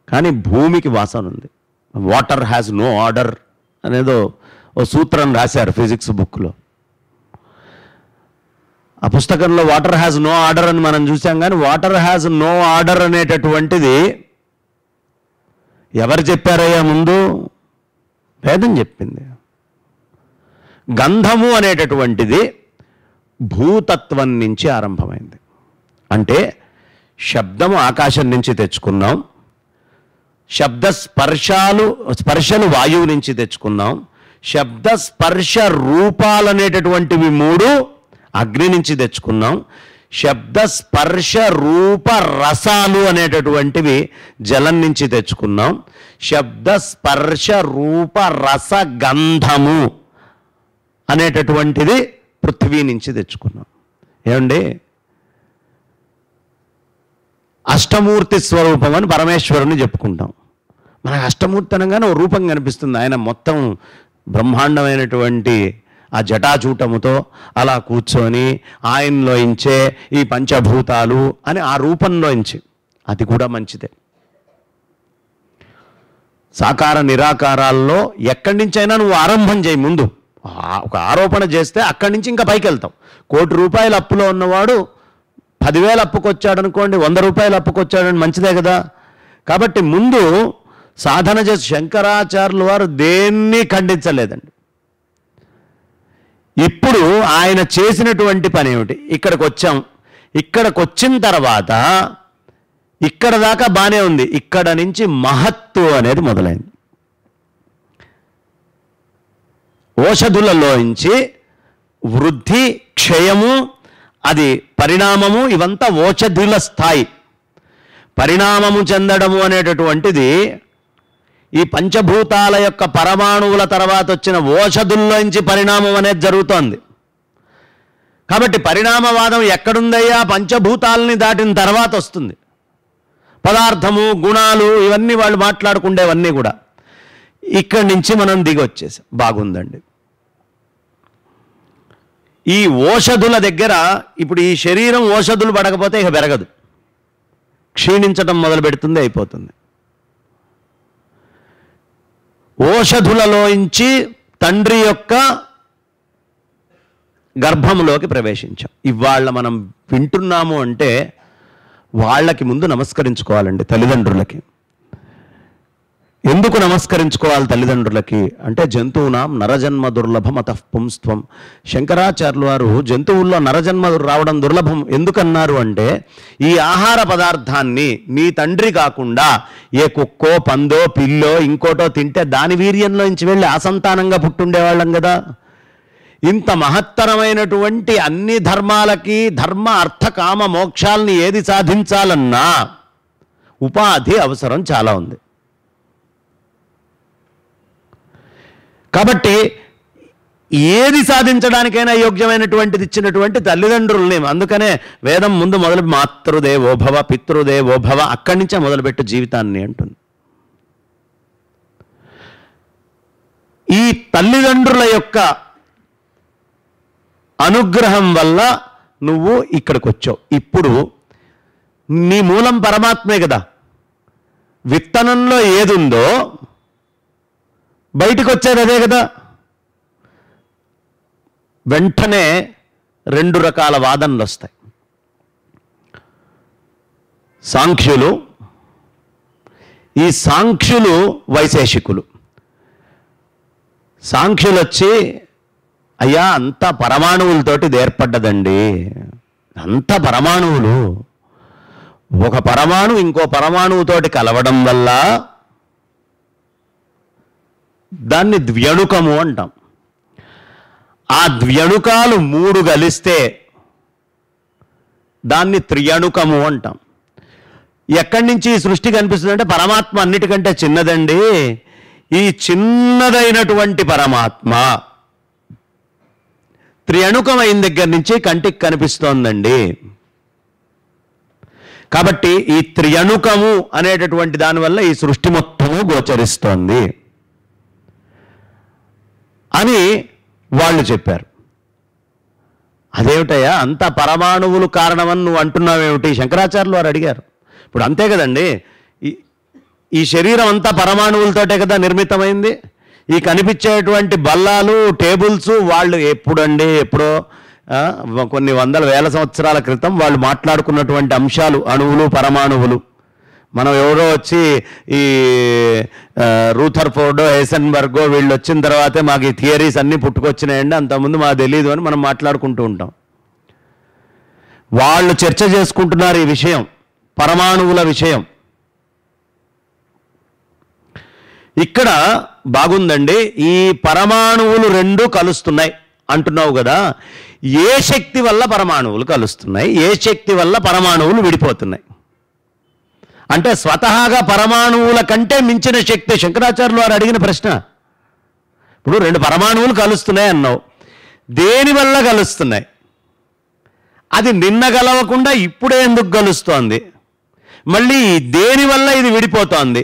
కానీ భూమికి వాసన ఉంది. వాటర్ హ్యాస్ నో ఆర్డర్ అనేదో ఓ సూత్రం రాశారు ఫిజిక్స్ బుక్లో. ఆ పుస్తకంలో వాటర్ హ్యాస్ నో ఆర్డర్ అని మనం చూసాం, కానీ వాటర్ హ్యాస్ నో ఆర్డర్ అనేటటువంటిది ఎవరు చెప్పారయ్యా ముందు? వేదం చెప్పింది. గంధము అనేటటువంటిది భూతత్వం నుంచి ఆరంభమైంది. అంటే శబ్దము ఆకాశం నుంచి తెచ్చుకున్నాం, శబ్ద స్పర్శలు వాయువు నుంచి తెచ్చుకున్నాం, శబ్ద స్పర్శ రూపాలనేటటువంటివి 3 అగ్ని నుంచి తెచ్చుకున్నాం, శబ్ద స్పర్శ రూప రసాలు అనేటటువంటివి జలం నుంచి తెచ్చుకున్నాం, శబ్ద స్పర్శ రూప రస గంధము అనేటటువంటిది పృథ్వీ నుంచి తెచ్చుకున్నాం. ఏమండి? అష్టమూర్తి స్వరూపం అని పరమేశ్వరుని చెప్పుకుంటాం. మనకు అష్టమూర్తి అనగానే ఓ రూపం కనిపిస్తుంది. ఆయన మొత్తం బ్రహ్మాండమైనటువంటి ఆ జటాచూటముతో అలా కూర్చొని ఆయనలోంచే ఈ పంచభూతాలు అని ఆ రూపంలోంచి, అది కూడా మంచిదే. సాకార నిరాకారాల్లో ఎక్కడి నుంచైనా నువ్వు ఆరంభం చేయి. ముందు ఒక ఆరోపణ చేస్తే అక్కడి నుంచి ఇంకా పైకి వెళ్తావు. 1 కోటి రూపాయల అప్పులో ఉన్నవాడు 10,000 అప్పుకు వచ్చాడనుకోండి, 100 రూపాయలు అప్పుకు వచ్చాడని మంచిదే కదా. కాబట్టి ముందు సాధన చేసి శంకరాచార్యుల వారు దేన్ని ఖండించలేదండి. ఇప్పుడు ఆయన చేసినటువంటి పని ఏమిటి? ఇక్కడికి వచ్చాం. ఇక్కడికి వచ్చిన తర్వాత ఇక్కడ దాకా బాగానే ఉంది. ఇక్కడ నుంచి మహత్తు అనేది మొదలైంది. ఓషధులలోంచి వృద్ధి, క్షయము, అది పరిణామము, ఇవంతా ఓషధుల స్థాయి. పరిణామము చెందడము అనేటటువంటిది ఈ పంచభూతాల యొక్క పరమాణువుల తర్వాత వచ్చిన ఓషధుల్లోంచి పరిణామం అనేది జరుగుతోంది. కాబట్టి పరిణామవాదం ఎక్కడుందయ్యా? పంచభూతాలని దాటిన తర్వాత వస్తుంది. పదార్థము, గుణాలు, ఇవన్నీ వాళ్ళు మాట్లాడుకుండేవన్నీ కూడా ఇక్కడి నుంచి మనం దిగి వచ్చేసాం. బాగుందండి. ఈ ఓషధుల దగ్గర ఇప్పుడు ఈ శరీరం ఓషధులు పడకపోతే ఇక పెరగదు, క్షీణించడం మొదలు పెడుతుంది, అయిపోతుంది. ఓషధులలోంచి తండ్రి యొక్క గర్భంలోకి ప్రవేశించాం. ఇవాళ మనం వింటున్నాము అంటే వాళ్ళకి ముందు నమస్కరించుకోవాలండి, తల్లిదండ్రులకి. ఎందుకు నమస్కరించుకోవాలి తల్లిదండ్రులకి అంటే, జంతువునాం నరజన్మ దుర్లభం అతః పుంస్త్వం. శంకరాచార్యులు వారు జంతువుల్లో నరజన్మ రావడం దుర్లభం ఎందుకన్నారు అంటే, ఈ ఆహార పదార్థాన్ని మీ తండ్రి కాకుండా ఏ కుక్కో, పందో, పిల్లో, ఇంకోటో తింటే దాని వీర్యంలో నుంచి వెళ్ళి అసంతానంగా పుట్టుండేవాళ్ళం కదా. ఇంత మహత్తరమైనటువంటి అన్ని ధర్మాలకి, ధర్మ అర్థ కామ మోక్షాలని ఏది సాధించాలన్నా ఉపాధి అవసరం చాలా ఉంది. కాబట్టి ఏది సాధించడానికైనా యోగ్యమైనటువంటిది ఇచ్చినటువంటి తల్లిదండ్రుల్ని, అందుకనే వేదం ముందు మొదలు మాతృదేవోభవ పితృదేవోభవ, అక్కడి నుంచే మొదలుపెట్టు జీవితాన్ని అంటుంది. ఈ తల్లిదండ్రుల యొక్క అనుగ్రహం వల్ల నువ్వు ఇక్కడికి వచ్చావు. ఇప్పుడు నీ మూలం పరమాత్మే కదా. విత్తనంలో ఏదుందో బయటికి వచ్చేది అదే కదా. వెంటనే రెండు రకాల వాదనలు వస్తాయి. సాంఖ్యులు, ఈ సాంఖ్యులు వైశేషికులు. సాంఖ్యులు వచ్చి, అయ్యా అంతా పరమాణువులతోటి ఇది ఏర్పడ్డదండి, అంతా పరమాణువులు, ఒక పరమాణు ఇంకో పరమాణువుతోటి కలవడం వల్ల దాన్ని ద్వ్యణుకము అంటాం. ఆ ద్వ్యణుకాలు 3 కలిస్తే దాన్ని త్రియణుకము అంటాం. ఎక్కడి నుంచి ఈ సృష్టి కనిపిస్తుంది అంటే, పరమాత్మ అన్నిటికంటే చిన్నదండి. ఈ చిన్నదైనటువంటి పరమాత్మ త్రియణుకమైన దగ్గర నుంచి కంటికి కనిపిస్తోందండి. కాబట్టి ఈ త్రియణుకము అనేటటువంటి దానివల్ల ఈ సృష్టి మొత్తము గోచరిస్తోంది అని వాళ్ళు చెప్పారు. అదేమిటయ్యా అంత పరమాణువులు కారణమని నువ్వు అంటున్నావేమిటి? శంకరాచార్యులు వారు అడిగారు. ఇప్పుడు అంతే కదండి, ఈ శరీరం అంతా పరమాణువులతోటే కదా నిర్మితమైంది. ఈ కనిపించేటువంటి బల్లాలు, టేబుల్స్ వాళ్ళు ఎప్పుడో కొన్ని వందల వేల సంవత్సరాల క్రితం వాళ్ళు మాట్లాడుకున్నటువంటి అంశాలు, అణువులు, పరమాణువులు. మనం ఎవరో వచ్చి ఈ రూథర్ఫోర్డో, హైసెన్బర్గో వీళ్ళు వచ్చిన తర్వాతే మాకు ఈ థియరీస్ అన్నీ పుట్టుకొచ్చినాయండి, అంతకుముందు మాకు తెలియదు అని మనం మాట్లాడుకుంటూ ఉంటాం. వాళ్ళు చర్చ చేసుకుంటున్నారు ఈ విషయం, పరమాణువుల విషయం. ఇక్కడ బాగుందండి, ఈ పరమాణువులు రెండు కలుస్తున్నాయి అంటున్నావు కదా. ఏ శక్తి వల్ల పరమాణువులు కలుస్తున్నాయి, ఏ శక్తి వల్ల పరమాణువులు విడిపోతున్నాయి అంటే, స్వతహాగా పరమాణువుల కంటే మించిన శక్తి. శంకరాచార్యులు వారు అడిగిన ప్రశ్న. ఇప్పుడు 2 పరమాణువులు కలుస్తున్నాయి అన్నావు, దేనివల్ల కలుస్తున్నాయి? అది నిన్న కలవకుండా ఇప్పుడే ఎందుకు కలుస్తోంది? మళ్ళీ దేనివల్ల ఇది విడిపోతోంది?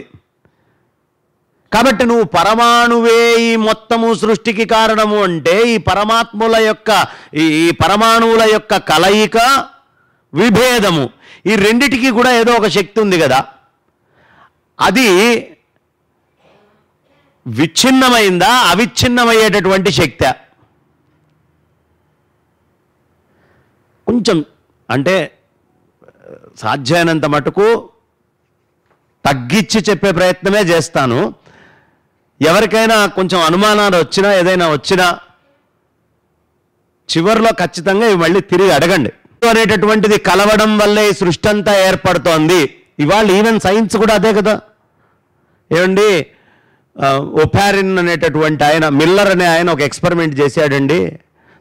కాబట్టి నువ్వు పరమాణువే ఈ మొత్తము సృష్టికి కారణము అంటే, ఈ పరమాత్ముల యొక్క ఈ పరమాణువుల యొక్క కలయిక, విభేదము, ఈ రెండిటికి కూడా ఏదో ఒక శక్తి ఉంది కదా. అది విచ్ఛిన్నమైందా, అవిచ్ఛిన్నమయ్యేటటువంటి శక్తి? కొంచెం అంటే సాధ్యమైనంత మటుకు తగ్గించి చెప్పే ప్రయత్నమే చేస్తాను. ఎవరికైనా కొంచెం అనుమానాలు వచ్చినా, ఏదైనా వచ్చినా చివరిలో ఖచ్చితంగా ఇవి మళ్ళీ తిరిగి అడగండి. అనేటటువంటిది కలవడం వల్లే ఈ సృష్టి అంతా ఏర్పడుతోంది. ఇవాళ ఈవెన్ సైన్స్ కూడా అదే కదా. ఏమండి, ఒపారిన్ అనేటటువంటి ఆయన, మిల్లర్ అనే ఆయన ఒక ఎక్స్పెరిమెంట్ చేశాడండి.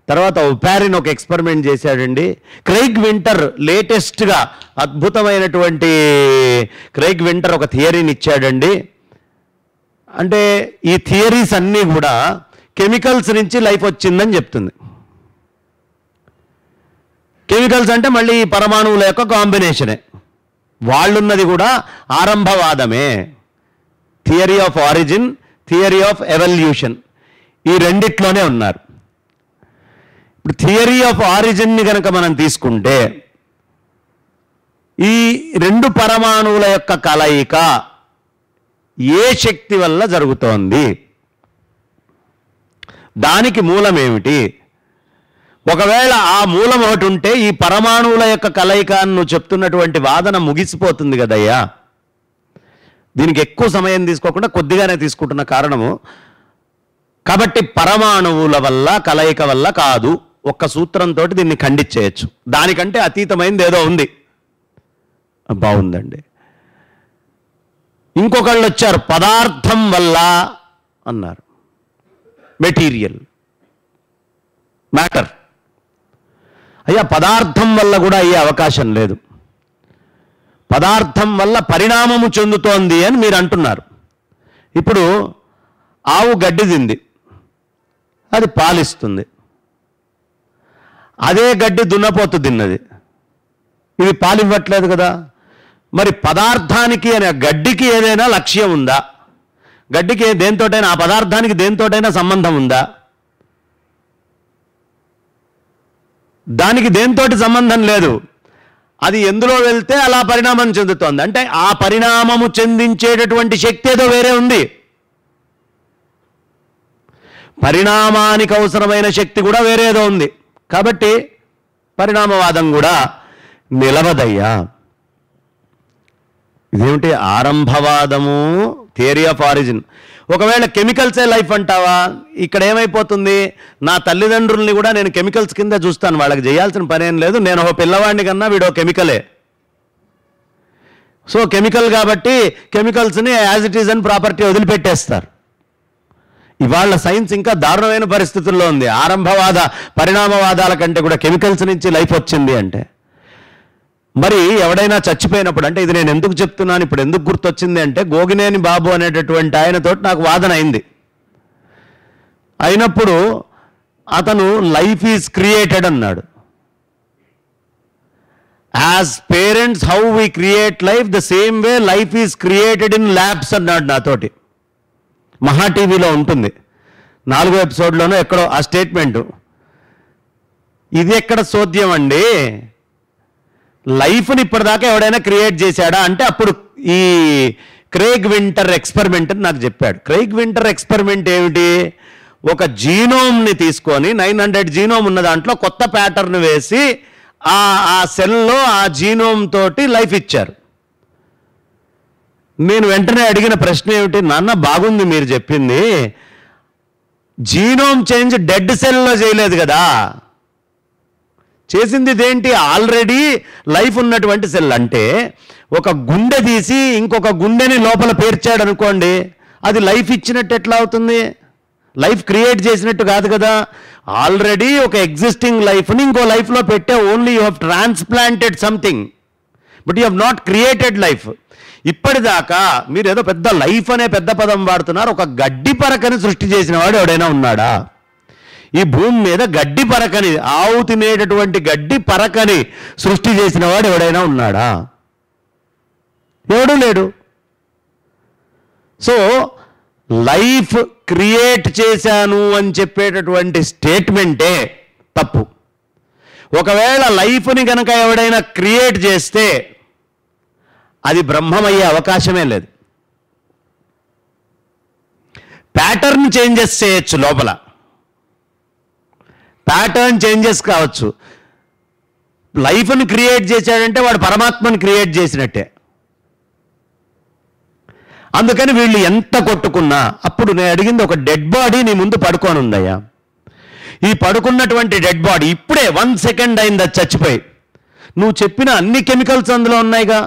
తర్వాత ఒపారిన్ ఒక ఎక్స్పెరిమెంట్ చేశాడండి. క్రైగ్ వింటర్ లేటెస్ట్గా అద్భుతమైనటువంటి క్రైగ్ వింటర్ ఒక థియరీని ఇచ్చాడండి. అంటే ఈ థియరీస్ అన్నీ కూడా కెమికల్స్ నుంచి లైఫ్ వచ్చిందని చెప్తుంది. కెమికల్స్ అంటే మళ్ళీ ఈ పరమాణువుల యొక్క కాంబినేషనే. వాళ్ళున్నది కూడా ఆరంభవాదమే. Theory of origin, theory of evolution, ఈ రెండిట్లోనే ఉన్నారు. ఇప్పుడు థియరీ ఆఫ్ ఆరిజిన్ని కనుక మనం తీసుకుంటే ఈ రెండు పరమాణువుల యొక్క కలయిక ఏ శక్తి వల్ల జరుగుతోంది, దానికి మూలం ఏమిటి? ఒకవేళ ఆ మూలం ఒకటి ఉంటే ఈ పరమాణువుల యొక్క కలయిక నువ్వు చెప్తున్నటువంటి వాదన ముగిసిపోతుంది కదయ్యా. దీనికి ఎక్కువ సమయం తీసుకోకుండా కొద్దిగానే తీసుకుంటున్న కారణము, కాబట్టి పరమాణువుల వల్ల కలయిక వల్ల కాదు, ఒక్క సూత్రంతో దీన్ని ఖండించేయచ్చు. దానికంటే అతీతమైంది ఏదో ఉంది. బాగుందండి. ఇంకొకళ్ళు వచ్చారు, పదార్థం వల్ల అన్నారు. Material, matter. అయ్యా, పదార్థం వల్ల కూడా అయ్యే అవకాశం లేదు. పదార్థం వల్ల పరిణామము చెందుతోంది అని మీరు అంటున్నారు. ఇప్పుడు ఆవు గడ్డి తింది, అది పాలిస్తుంది. అదే గడ్డి దున్నపోతు తిన్నది, ఇది పాలివ్వట్లేదు కదా. మరి పదార్థానికి అనే గడ్డికి ఏదైనా లక్ష్యం ఉందా? గడ్డికి దేనితోటైనా, ఆ పదార్థానికి దేనితోటైనా సంబంధం ఉందా? దానికి దేనితోటి సంబంధం లేదు. అది ఎందులో వెళ్తే అలా పరిణామం చెందుతోంది. అంటే ఆ పరిణామము చెందించేటటువంటి శక్తి ఏదో వేరే ఉంది. పరిణామానికి అవసరమైన శక్తి కూడా వేరేదో ఉంది. కాబట్టి పరిణామవాదం కూడా నిలవదయ్యా. ఇదేమిటి ఆరంభవాదము, థియరీ ఆఫ్ ఆరిజిన్. ఒకవేళ కెమికల్సే లైఫ్ అంటావా? ఇక్కడ ఏమైపోతుంది, నా తల్లిదండ్రుల్ని కూడా నేను కెమికల్స్ కింద చూస్తాను, వాళ్ళకి చేయాల్సిన పని ఏం లేదు. నేను ఒక పిల్లవాడిని కన్నా వీడో కెమికలే. సో కెమికల్ కాబట్టి కెమికల్స్ని యాజ్ ఇట్ ఈజ్ అని ప్రాపర్టీ వదిలిపెట్టేస్తారు. ఇవాళ సైన్స్ ఇంకా దారుణమైన పరిస్థితుల్లో ఉంది. ఆరంభవాద పరిణామవాదాల కంటే కూడా కెమికల్స్ నుంచి లైఫ్ వచ్చింది అంటే, మరి ఎవడైనా చచ్చిపోయినప్పుడు, అంటే ఇది నేను ఎందుకు చెప్తున్నాను, ఇప్పుడు ఎందుకు గుర్తొచ్చింది అంటే, గోగినేని బాబు అనేటటువంటి ఆయనతో నాకు వాదన అయింది. అయినప్పుడు అతను లైఫ్ ఈజ్ క్రియేటెడ్ అన్నాడు. As parents how we create life, the same way life is created in labs అన్నాడు నాతోటి. మహా టీవీలో ఉంటుంది, 4వ ఎపిసోడ్లోనూ ఎక్కడో ఆ స్టేట్మెంటు. ఇది ఎక్కడ సోద్యం అండి? లైఫ్ని ఇప్పటిదాకా ఎవడైనా క్రియేట్ చేశాడా అంటే అప్పుడు ఈ క్రైగ్ వింటర్ ఎక్స్పెరిమెంట్ అని నాకు చెప్పాడు. క్రైగ్ వింటర్ ఎక్స్పెరిమెంట్ ఏమిటి? ఒక జీనోమ్ని తీసుకొని 900 జీనోమ్ ఉన్న దాంట్లో కొత్త ప్యాటర్న్ వేసి ఆ సెల్లో ఆ జీనోమ్ తోటి లైఫ్ ఇచ్చారు. నేను వెంటనే అడిగిన ప్రశ్న ఏమిటి, నాన్న బాగుంది మీరు చెప్పింది, జీనోమ్ చేంజ్ డెడ్ సెల్లో చేయలేదు కదా, చేసింది ఇదేంటి, ఆల్రెడీ లైఫ్ ఉన్నటువంటి సెల్. అంటే ఒక గుండె తీసి ఇంకొక గుండెని లోపల పేర్చాడు అనుకోండి, అది లైఫ్ ఇచ్చినట్టు ఎట్లా అవుతుంది? లైఫ్ క్రియేట్ చేసినట్టు కాదు కదా. ఆల్రెడీ ఒక ఎగ్జిస్టింగ్ లైఫ్ని ఇంకో లైఫ్లో పెట్టే, only you have transplanted something, but you have not created life. ఇప్పటిదాకా మీరు ఏదో పెద్ద లైఫ్ అనే పెద్ద పదం వాడుతున్నారు. ఒక గడ్డి పరకని సృష్టి చేసిన వాడు ఎవడైనా ఉన్నాడా? ఈ భూమి మీద గడ్డి పరకని, ఆవు తినేటటువంటి గడ్డి పరకని సృష్టి చేసిన వాడు ఎవడైనా ఉన్నాడా? ఎవడూ లేడు. సో లైఫ్ క్రియేట్ చేశాను అని చెప్పేటటువంటి స్టేట్మెంటే తప్పు. ఒకవేళ లైఫ్ని కనుక ఎవడైనా క్రియేట్ చేస్తే అది బ్రహ్మమయ్యే అవకాశమే లేదు. ప్యాటర్న్ చేంజెస్ చేయొచ్చు, లోపల ప్యాటర్న్ చేంజెస్ కావచ్చు. లైఫ్ని క్రియేట్ చేశాడంటే వాడు పరమాత్మని క్రియేట్ చేసినట్టే. అందుకని వీళ్ళు ఎంత కొట్టుకున్నా, అప్పుడు నేను అడిగింది, ఒక డెడ్ బాడీ నీ ముందు పడుకొని ఉందయ్యా, ఈ పడుకున్నటువంటి డెడ్ బాడీ ఇప్పుడే 1 సెకండ్ అయింది అది చచ్చిపోయి. నువ్వు చెప్పిన అన్ని కెమికల్స్ అందులో ఉన్నాయిగా.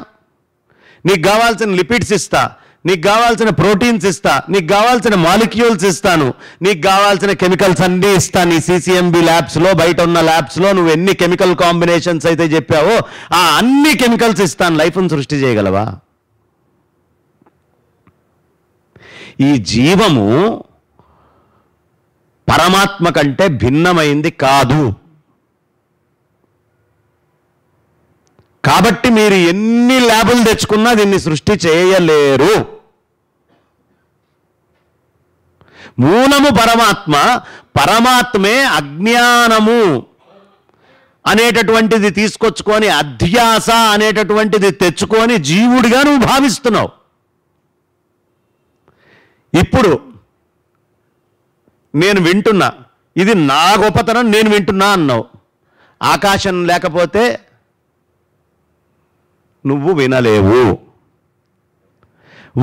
నీకు కావాల్సిన లిపిడ్స్ ఇస్తా, నీకు కావాల్సిన ప్రోటీన్స్ ఇస్తా, నీకు కావాల్సిన మాలిక్యూల్స్ ఇస్తాను, నీకు కావాల్సిన కెమికల్స్ అన్నీ ఇస్తాను. నీ CCMB ల్యాబ్స్లో, బయట ఉన్న ల్యాబ్స్లో నువ్వు ఎన్ని కెమికల్ కాంబినేషన్స్ అయితే చెప్పావో ఆ అన్ని కెమికల్స్ ఇస్తాను. లైఫ్ను సృష్టి చేయగలవా? ఈ జీవము పరమాత్మ కంటే భిన్నమైంది కాదు. కాబట్టి మీరు ఎన్ని ల్యాబులు తెచ్చుకున్నా దీన్ని సృష్టి చేయలేరు. మూలము పరమాత్మ, పరమాత్మే అజ్ఞానము అనేటటువంటిది తీసుకొచ్చుకొని అధ్యాస అనేటటువంటిది తెచ్చుకొని జీవుడిగా నువ్వు భావిస్తున్నావు. ఇప్పుడు నేను వింటున్నా, ఇది నా గొప్పతనం, నేను వింటున్నా అన్నావు. ఆకాశం లేకపోతే నువ్వు వినలేవు,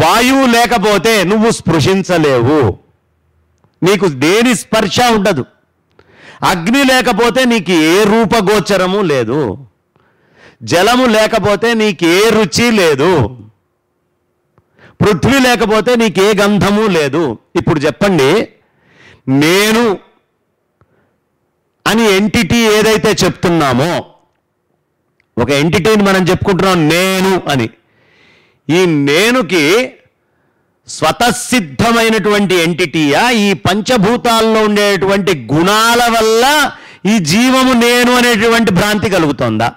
వాయువు లేకపోతే నువ్వు స్పృశించలేవు, నీకు దేని స్పర్శ ఉండదు. అగ్ని లేకపోతే నీకు ఏ రూపగోచరము లేదు, జలము లేకపోతే నీకు ఏ రుచి లేదు, పృథ్వీ లేకపోతే నీకే గంధము లేదు. ఇప్పుడు చెప్పండి, నేను అని ఎంటిటీ ఏదైతే చెప్తున్నామో, ఒక ఎంటిటీని మనం చెప్పుకుంటున్నాం నేను అని. ఈ నేనుకి స్వతసిద్ధమైనటువంటి ఎంటిటీయా, ఈ పంచభూతాల్లో ఉండేటువంటి గుణాల వల్ల ఈ జీవము నేను అనేటువంటి భ్రాంతి కలుగుతోందా?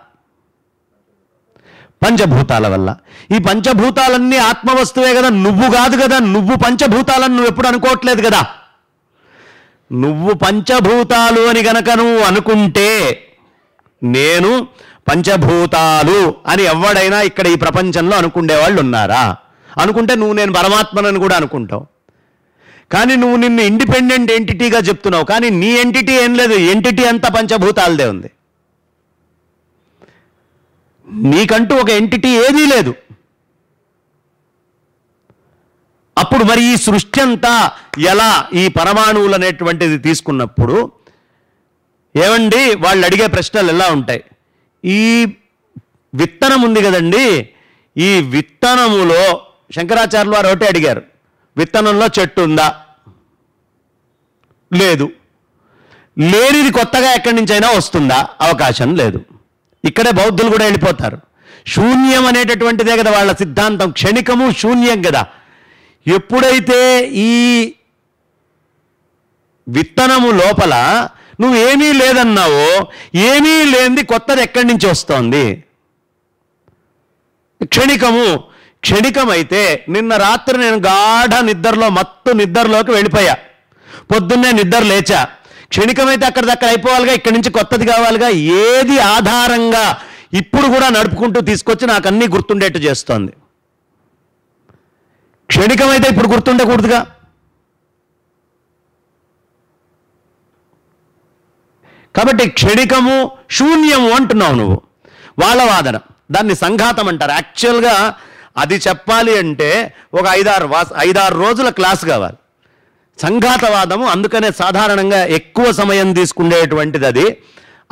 పంచభూతాల వల్ల. ఈ పంచభూతాలన్నీ ఆత్మవస్తువే కదా, నువ్వు కాదు కదా. నువ్వు పంచభూతాలను నువ్వు ఎప్పుడు అనుకోవట్లేదు కదా. నువ్వు పంచభూతాలు అని గనక నువ్వు అనుకుంటే, నేను పంచభూతాలు అని ఎవడైనా ఇక్కడ ఈ ప్రపంచంలో అనుకునేవాళ్ళు ఉన్నారా? అనుకుంటే నువ్వు నేను పరమాత్మనని కూడా అనుకుంటావు. కానీ నువ్వు నిన్ను ఇండిపెండెంట్ ఎంటిటీగా చెప్తున్నావు. కానీ నీ ఎంటిటీ ఏం లేదు, ఎంటిటీ అంతా పంచభూతాలదే ఉంది. నీకంటూ ఒక ఎంటిటీ ఏదీ లేదు. అప్పుడు మరి ఈ సృష్టి అంతా ఎలా? ఈ పరమాణువులు అనేటువంటిది తీసుకున్నప్పుడు ఏమండి వాళ్ళు అడిగే ప్రశ్నలు ఎలా ఉంటాయి? ఈ విత్తనం ఉంది కదండి, ఈ విత్తనములో శంకరాచార్యులు వారు ఒకటే అడిగారు, విత్తనంలో చెట్టు ఉందా? లేదు. లేనిది కొత్తగా ఎక్కడి నుంచైనా వస్తుందా? అవకాశం లేదు. ఇక్కడే బౌద్ధులు కూడా వెళ్ళిపోతారు. శూన్యం అనేటటువంటిదే కదా వాళ్ళ సిద్ధాంతం, క్షణికము శూన్యం కదా. ఎప్పుడైతే ఈ విత్తనము లోపల నువ్వేమీ లేదన్నావో, ఏమీ లేనిది కొత్తది ఎక్కడి నుంచి వస్తోంది? క్షణికము. క్షణికమైతే నిన్న రాత్రి నేను గాఢ నిద్రలో, మత్తు నిద్రలోకి వెళ్ళిపోయా, పొద్దున్నే నిద్ర లేచా. క్షణికమైతే అక్కడిదక్కడ అయిపోవాలిగా, ఇక్కడి నుంచి కొత్తది కావాలిగా. ఏది ఆధారంగా ఇప్పుడు కూడా నడుపుకుంటూ తీసుకొచ్చి నాకు అన్నీ గుర్తుండేట్టు చేస్తోంది? క్షణికమైతే ఇప్పుడు గుర్తుండకూడదుగా. కాబట్టి క్షణికము శూన్యము అంటున్నావు నువ్వు. వాళ్ళ వాదన దాన్ని సంఘాతం అంటారు. యాక్చువల్గా అది చెప్పాలి అంటే ఒక 5-6 రోజుల క్లాస్ కావాలి. సంఘాతవాదము అందుకనే సాధారణంగా ఎక్కువ సమయం తీసుకునేటువంటిది.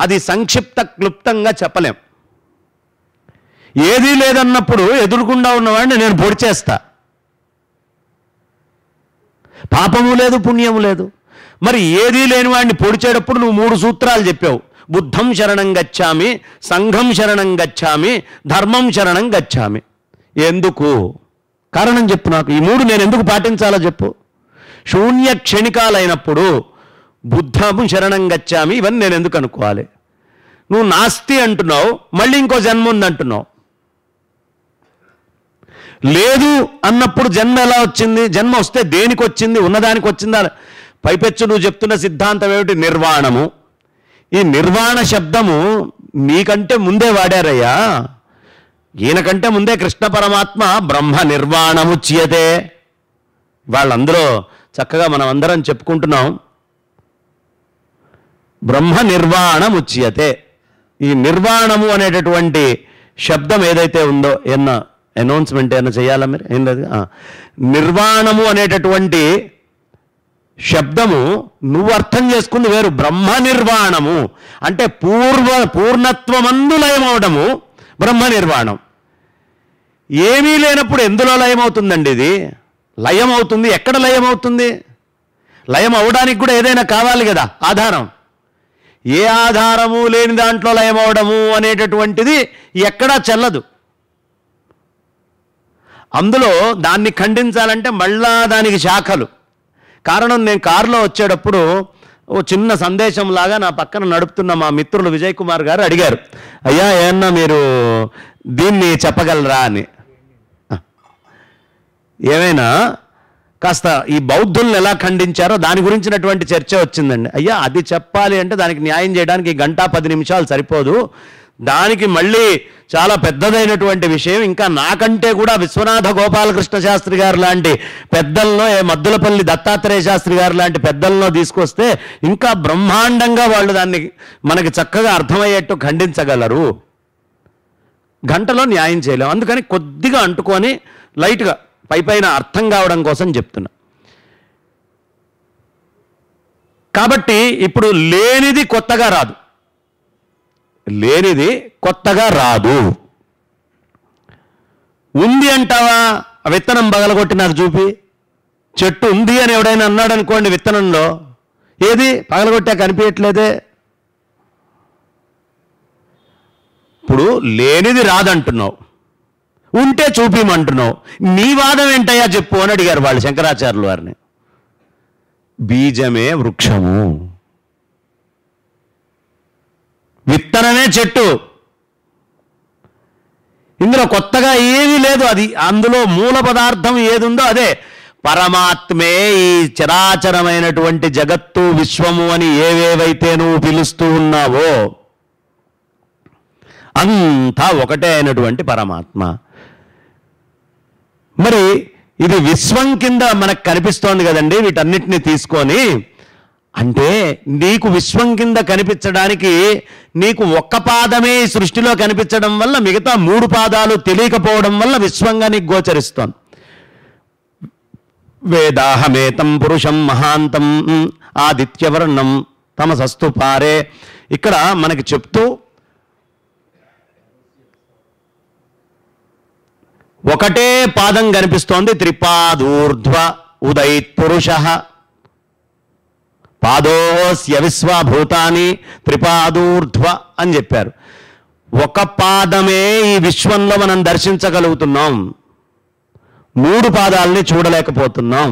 అది సంక్షిప్త క్లుప్తంగా చెప్పలేం. ఏదీ లేదన్నప్పుడు ఎదురుకుండా ఉన్నవాడిని నేను పొడి చేస్తా. పాపము లేదు, పుణ్యము లేదు. మరి ఏదీ లేని వాడిని పొడిచేటప్పుడు నువ్వు 3 సూత్రాలు చెప్పావు. బుద్ధం శరణం గచ్చామి, సంఘం శరణం గచ్చామి, ధర్మం శరణం గచ్చామి. ఎందుకు? కారణం చెప్పు నాకు. ఈ 3 నేను ఎందుకు పాటించాలో చెప్పు. శూన్య క్షణికాలైనప్పుడు బుద్ధము శరణం గచ్చామి ఇవన్నీ నేను ఎందుకు అనుకోవాలి? నువ్వు నాస్తి అంటున్నావు, మళ్ళీ ఇంకో జన్మ ఉంది అంటున్నావు. లేదు అన్నప్పుడు జన్మ ఎలా వచ్చింది? జన్మ వస్తే దేనికి వచ్చింది? ఉన్నదానికి వచ్చిందా? పైపెచ్చు నువ్వు చెప్తున్న సిద్ధాంతం ఏమిటి? నిర్వాణము. ఈ నిర్వాణ శబ్దము నీకంటే ముందే వాడారయ్యా. ఈయనకంటే ముందే కృష్ణ పరమాత్మ బ్రహ్మ నిర్వాణముచ్యతే. వాళ్ళందరూ చక్కగా మనం అందరం చెప్పుకుంటున్నాం, బ్రహ్మ నిర్వాణముచ్యతే. ఈ నిర్వాణము అనేటటువంటి శబ్దం ఏదైతే ఉందో, అనౌన్స్మెంట్ ఏమైనా చేయాలా మీరు? ఏం లేదు. నిర్వాణము అనేటటువంటి శబ్దము నువ్వు అర్థం చేసుకుంది వేరు. బ్రహ్మ నిర్వాణము అంటే పూర్ణత్వమందు లయమవడము బ్రహ్మ నిర్వాణం. ఏమీ లేనప్పుడు ఎందులో లయమవుతుందండి? ఇది లయం అవుతుంది. ఎక్కడ లయం అవుతుంది? లయం అవడానికి కూడా ఏదైనా కావాలి కదా, ఆధారం. ఏ ఆధారము లేని దాంట్లో లయం అవడము అనేటటువంటిది ఎక్కడా చెల్లదు. అందులో దాన్ని ఖండించాలంటే మళ్ళా దానికి శాఖలు. కారణం, నేను కారులో వచ్చేటప్పుడు ఓ చిన్న సందేశం లాగా నా పక్కన నడుపుతున్న మా మిత్రులు విజయ్ కుమార్ గారు అడిగారు, అయ్యా ఏమన్నా మీరు దీన్ని చెప్పగలరా అని. ఏమైనా కాస్త ఈ బౌద్ధుల్ని ఎలా ఖండించారో దాని గురించినటువంటి చర్చ వచ్చిందండి. అయ్యా అది చెప్పాలి అంటే దానికి న్యాయం చేయడానికి 1 గంట 10 నిమిషాలు సరిపోదు. దానికి మళ్ళీ చాలా పెద్దదైనటువంటి విషయం. ఇంకా నాకంటే కూడా విశ్వనాథ గోపాలకృష్ణ శాస్త్రి గారు లాంటి పెద్దలను, మద్దులపల్లి దత్తాత్రేయ శాస్త్రి గారు లాంటి పెద్దలను తీసుకొస్తే ఇంకా బ్రహ్మాండంగా వాళ్ళు దాన్ని మనకి చక్కగా అర్థమయ్యేట్టు ఖండించగలరు. గంటలో న్యాయం చేయలేం. అందుకని కొద్దిగా అంటుకొని లైట్గా పైపైన అర్థం కావడం కోసం చెప్తున్నా. కాబట్టి ఇప్పుడు లేనిది కొత్తగా రాదు. లేనిది కొత్తగా రాదు. ఉంది అంటావా? విత్తనం పగలగొట్టి నాకు చూపి. చెట్టు ఉంది అని ఎవడైనా అన్నాడు అనుకోండి విత్తనంలో, ఏది పగలగొట్టా కనిపించట్లేదే. ఇప్పుడు లేనిది రాదంటున్నావు, ఉంటే చూపిమంటున్నావు. నీ వాదం ఏంటయ్యా చెప్పు అని అడిగారు వాళ్ళు శంకరాచార్యుల వారిని. బీజమే వృక్షము, విత్తనమే చెట్టు. ఇందులో కొత్తగా ఏమీ లేదు. అది అందులో మూల పదార్థం ఏది ఉందో అదే. పరమాత్మే ఈ చరాచరమైనటువంటి జగత్తు విశ్వము అని ఏవేవైతే నువ్వు పిలుస్తూ ఉన్నావో అంతా ఒకటే అయినటువంటి పరమాత్మ. మరి ఇది విశ్వం కింద మనకు కనిపిస్తోంది కదండి వీటన్నిటిని తీసుకొని. అంటే నీకు విశ్వం కింద కనిపించడానికి నీకు ఒక్క పాదమే ఈ సృష్టిలో కనిపించడం వల్ల మిగతా 3 పాదాలు తెలియకపోవడం వల్ల విశ్వంగా నీకు గోచరిస్తోంది. వేదాహమేతం పురుషం మహాంతం ఆదిత్యవర్ణం తమసస్తు పారే. ఇక్కడ మనకి చెప్తూ ఒకటే పాదం కనిపిస్తోంది. త్రిపాదూర్ధ్వ ఉదయిత్ పురుష పాదోస్య విశ్వభూతాని త్రిపాదూర్ధ్వ అని చెప్పారు. ఒక పాదమే ఈ విశ్వంలో మనం దర్శించగలుగుతున్నాం, 3 పాదాలని చూడలేకపోతున్నాం.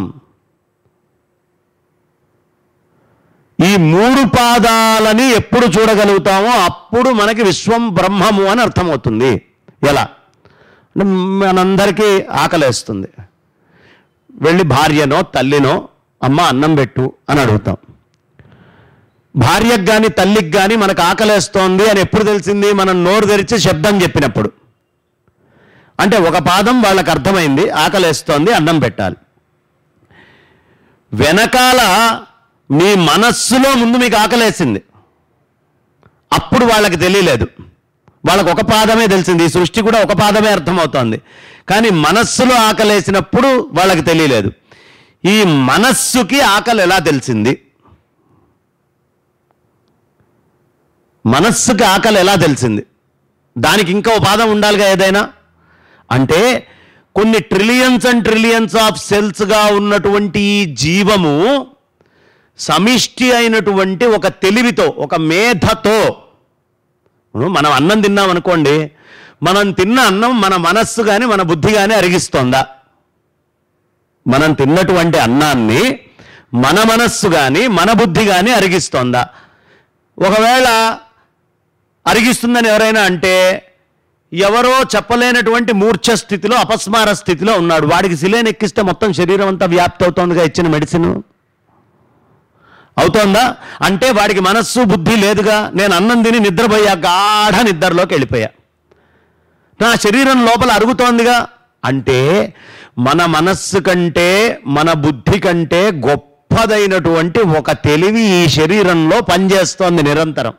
ఈ 3 పాదాలని ఎప్పుడు చూడగలుగుతామో అప్పుడు మనకి విశ్వం బ్రహ్మము అని అర్థమవుతుంది. ఎలా? మనందరికీ ఆకలేస్తుంది, వెళ్ళి భార్యనో తల్లినో అమ్మ అన్నం పెట్టు అని అడుగుతాం. భార్యకు కానీ తల్లికి కానీ మనకు ఆకలేస్తోంది అని ఎప్పుడు తెలిసింది? మనం నోరు తెరిచి శబ్దం చెప్పినప్పుడు. అంటే ఒక పాదం వాళ్ళకి అర్థమైంది, ఆకలేస్తోంది, అన్నం పెట్టాలి. వెనకాల మీ మనస్సులో ముందు మీకు ఆకలేసింది, అప్పుడు వాళ్ళకి తెలియలేదు. వాళ్ళకు ఒక పాదమే తెలిసింది. ఈ సృష్టి కూడా ఒక పాదమే అర్థమవుతోంది. కానీ మనస్సులో ఆకలేసినప్పుడు వాళ్ళకి తెలియలేదు. ఈ మనస్సుకి ఆకలి ఎలా తెలిసింది? మనస్సుకి ఆకలి ఎలా తెలిసింది? దానికి ఇంకా ఒక పాదం ఉండాలిగా ఏదైనా. అంటే కొన్ని ట్రిలియన్స్ అండ్ ట్రిలియన్స్ ఆఫ్ సెల్స్గా ఉన్నటువంటి ఈ జీవము సమిష్టి అయినటువంటి ఒక తెలివితో, ఒక మేధతో, మనం అన్నం తిన్నాం అనుకోండి, మనం తిన్న అన్నం మన మనస్సు కానీ మన బుద్ధి కానీ అరిగిస్తోందా? మనం తిన్నటువంటి అన్నాన్ని మన మనస్సు కానీ మన బుద్ధి కానీ అరిగిస్తోందా? ఒకవేళ అరిగిస్తుందని ఎవరైనా అంటే ఎవరో చెప్పలేనటువంటి మూర్ఛ స్థితిలో, అపస్మార స్థితిలో ఉన్నాడు. వాడికి సిలేన్ ఎక్కిస్తే మొత్తం శరీరం అంతా వ్యాప్తి అవుతోందిగా ఇచ్చిన మెడిసిన్. అవుతోందా? అంటే వాడికి మనస్సు బుద్ధి లేదుగా. నేను అన్నం తిని నిద్రపోయా, గాఢ నిద్రలోకి వెళ్ళిపోయా, నా శరీరం లోపల అరుగుతోందిగా. అంటే మన మనస్సు కంటే మన బుద్ధి కంటే గొప్పదైనటువంటి ఒక తెలివి ఈ శరీరంలో పనిచేస్తోంది నిరంతరం.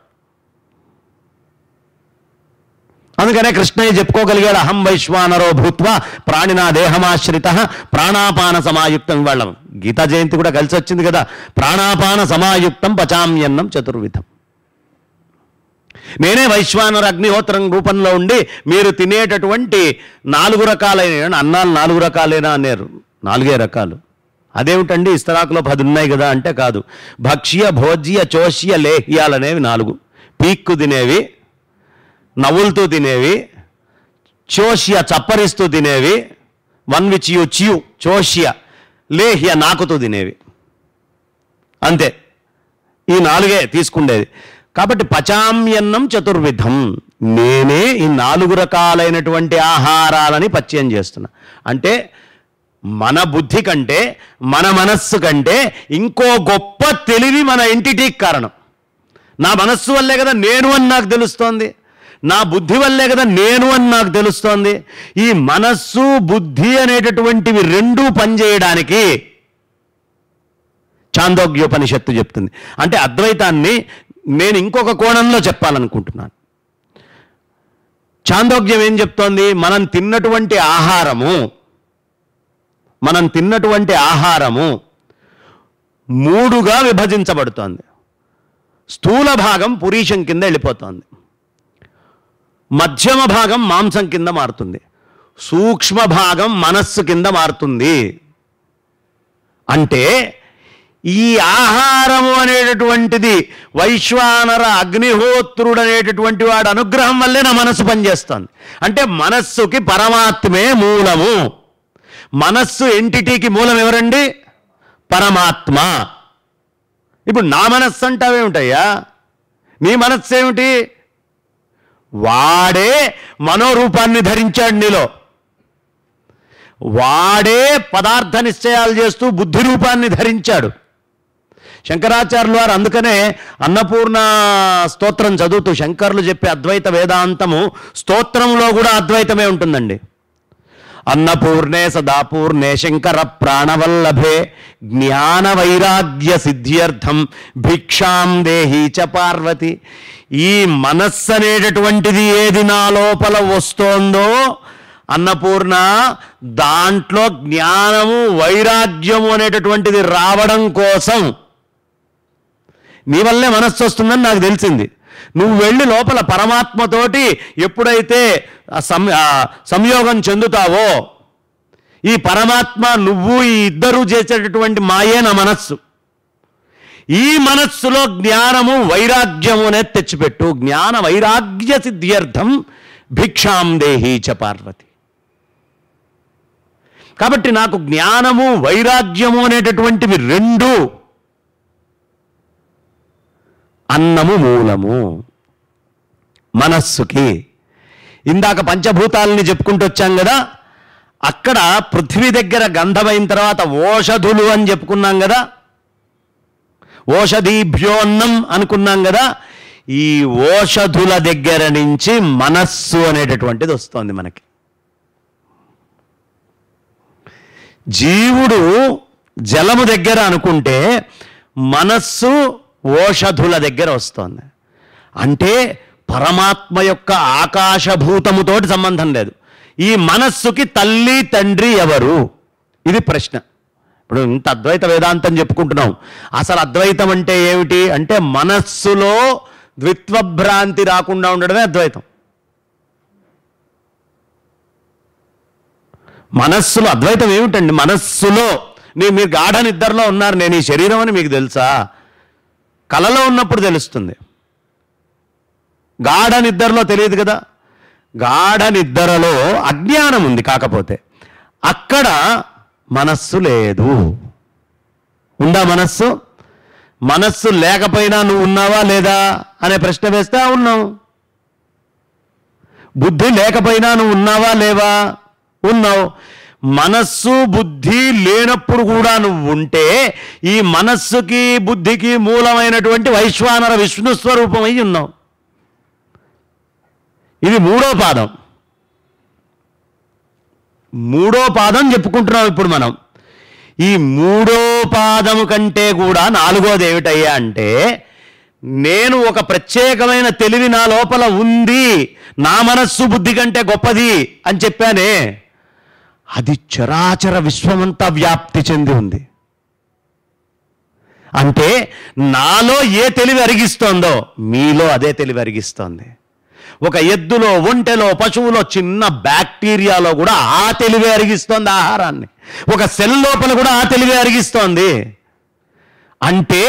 అందుకని అందుకనే కృష్ణయ్య చెప్పుకోగలిగాడు, అహం వైశ్వానరో భూత్వా ప్రాణినా దేహమాశ్రిత ప్రాణాపాన సమాయుక్తం. ఇవాళ గీతా జయంతి కూడా కలిసి వచ్చింది కదా. ప్రాణాపాన సమాయుక్తం పచామ్యన్నం చతుర్విధం. నేనే వైశ్వానర అగ్నిహోత్రం రూపంలో ఉండి మీరు తినేటటువంటి 4 రకాలైన అన్నాలు 4 రకాలైనా అన్నారు. 4 రకాలు. అదేమిటండి ఇస్తరాకులో 10 ఉన్నాయి కదా అంటే కాదు. భక్ష్య భోజ్య చోష్య లేహ్యాలు అనేవి 4. పీక్కు తినేవి, నవ్వులతో తినేవి, చోష్య చప్పరిస్తూ తినేవి, వన్ విచ్ యూ చ్యూ చోష్య, లేహ్య నాకుతూ తినేవి. అంతే, ఈ 4 తీసుకుండేది. కాబట్టి పచామ్యన్నం చతుర్విధం, నేనే ఈ 4 రకాలైనటువంటి ఆహారాలని పచ్యం చేస్తున్నా. అంటే మన బుద్ధి కంటే మన మనస్సు కంటే ఇంకో గొప్ప తెలివి మన ఎంటిటీకి కారణం. నా మనస్సు వల్లే కదా నేను అని నాకు తెలుస్తోంది, నా బుద్ధి వల్లే కదా నేను అని నాకు తెలుస్తోంది. ఈ మనస్సు బుద్ధి అనేటటువంటివి రెండూ పనిచేయడానికి చాందోగ్యోపనిషత్తు చెప్తుంది. అంటే అద్వైతాన్ని నేను ఇంకొక కోణంలో చెప్పాలనుకుంటున్నాను. చాందోగ్యం ఏం చెప్తోంది? మనం తిన్నటువంటి ఆహారము 3గా విభజించబడుతోంది. స్థూల భాగం పురీషం కింద వెళ్ళిపోతోంది, మధ్యమ భాగం మాంసం కింద మారుతుంది, సూక్ష్మ భాగం మనస్సు కింద మారుతుంది. అంటే ఈ ఆహారము అనేటటువంటిది వైశ్వానర అగ్నిహోత్రుడు అనేటటువంటి వాడు అనుగ్రహం వల్లే నా మనస్సు పనిచేస్తుంది. అంటే మనస్సుకి పరమాత్మే మూలము. మనస్సు ఎంటిటీకి మూలం ఎవరండి? పరమాత్మ. ఇప్పుడు నా మనస్సు అంటావేమిటయ్యా? నీ మనస్సు ఏమిటి? వాడే మనోరూపాన్ని ధరించాడు నీలో, వాడే పదార్థ నిశ్చయాలు చేస్తూ బుద్ధి రూపాన్ని ధరించాడు. శంకరాచార్యుల వారు అందుకనే అన్నపూర్ణ స్తోత్రం చదువుతూ శంకర్లు చెప్పే అద్వైత వేదాంతము స్తోత్రంలో కూడా అద్వైతమే ఉంటుందండి. అన్నపూర్ణే సదాపూర్ణే శంకర ప్రాణవల్లభే జ్ఞాన వైరాగ్య సిద్ధ్యర్థం భిక్షాం దేహి చ పార్వతి. ఈ మనస్సు అనేటటువంటిది ఏది నా లోపల వస్తోందో అన్నపూర్ణ, దాంట్లో జ్ఞానము వైరాగ్యము అనేటటువంటిది రావడం కోసం నీ వల్లే మనస్సు వస్తుందని నాకు తెలిసింది. నువ్వు వెళ్ళి లోపల పరమాత్మతోటి ఎప్పుడైతే సంయోగం చెందుతావో, ఈ పరమాత్మ నువ్వు ఈ ఇద్దరూ చేసేటటువంటి మాయే నా మనస్సు. ఈ మనస్సులో జ్ఞానము వైరాగ్యము అనేది తెచ్చిపెట్టు. జ్ఞాన వైరాగ్య సిద్ధ్యర్థం భిక్షాం దేహి చ పార్వతి. కాబట్టి నాకు జ్ఞానము వైరాగ్యము అనేటటువంటివి రెండు. అన్నము మూలము మనస్సుకి. ఇందాక పంచభూతాలని చెప్పుకుంటూ వచ్చాం కదా, అక్కడ పృథ్వీ దగ్గర గంధమైన తర్వాత ఓషధులు అని చెప్పుకున్నాం కదా, ఓషధీభ్యోన్నం అనుకున్నాం కదా. ఈ ఓషధుల దగ్గర నుంచి మనస్సు అనేటటువంటిది వస్తుంది మనకి. జీవుడు జలము దగ్గర అనుకుంటే మనస్సు ఓషధుల దగ్గర వస్తుంది. అంటే పరమాత్మ యొక్క ఆకాశభూతముతోటి సంబంధం లేదు. ఈ మనస్సుకి తల్లి తండ్రి ఎవరు? ఇది ప్రశ్న. ఇప్పుడు ఇంత అద్వైత వేదాంతం చెప్పుకుంటున్నాం. అసలు అద్వైతం అంటే ఏమిటి అంటే మనస్సులో ద్విత్వభ్రాంతి రాకుండా ఉండడమే అద్వైతం. మనస్సులో అద్వైతం ఏమిటండి? మనస్సులో మీరు గాఢ నిద్రలో ఉన్నారు, నేను ఈ శరీరం అని మీకు తెలుసా? కలలో ఉన్నప్పుడు తెలుస్తుంది, గాఢ నిద్రలో తెలియదు కదా. గాఢ నిద్రలో అజ్ఞానం ఉంది, కాకపోతే అక్కడ మనస్సు లేదు. ఉందా మనస్సు? మనస్సు లేకపోయినా నువ్వు ఉన్నావా లేదా అనే ప్రశ్న వేస్తే ఉన్నావు. బుద్ధి లేకపోయినా నువ్వు ఉన్నావా లేవా? ఉన్నావు. మనస్సు బుద్ధి లేనప్పుడు కూడా నువ్వు ఉంటే ఈ మనస్సుకి బుద్ధికి మూలమైనటువంటి వైశ్వానర విష్ణు స్వరూపమై ఉన్నావు. ఇది మూడో పాదం చెప్పుకుంటున్నాం ఇప్పుడు మనం. ఈ మూడో పాదము కంటే కూడా నాలుగోది ఏమిటయ్యా అంటే నేను ఒక ప్రత్యేకమైన తెలివి నా లోపల ఉంది, నా మనస్సు బుద్ధి కంటే గొప్పది అని చెప్పానే, అది చరాచర విశ్వమంతా వ్యాప్తి చెంది ఉంది. అంటే నాలో ఏ తెలివి అరిగిస్తోందో మీలో అదే తెలివి అరిగిస్తోంది. ఒక ఎద్దులో, ఒంటెలో, పశువులో చిన్న బ్యాక్టీరియాలో కూడా ఆ తెలివి అరిగిస్తోంది ఆహారాన్ని. ఒక సెల్ లోపల కూడా ఆ తెలివి అరిగిస్తోంది. అంటే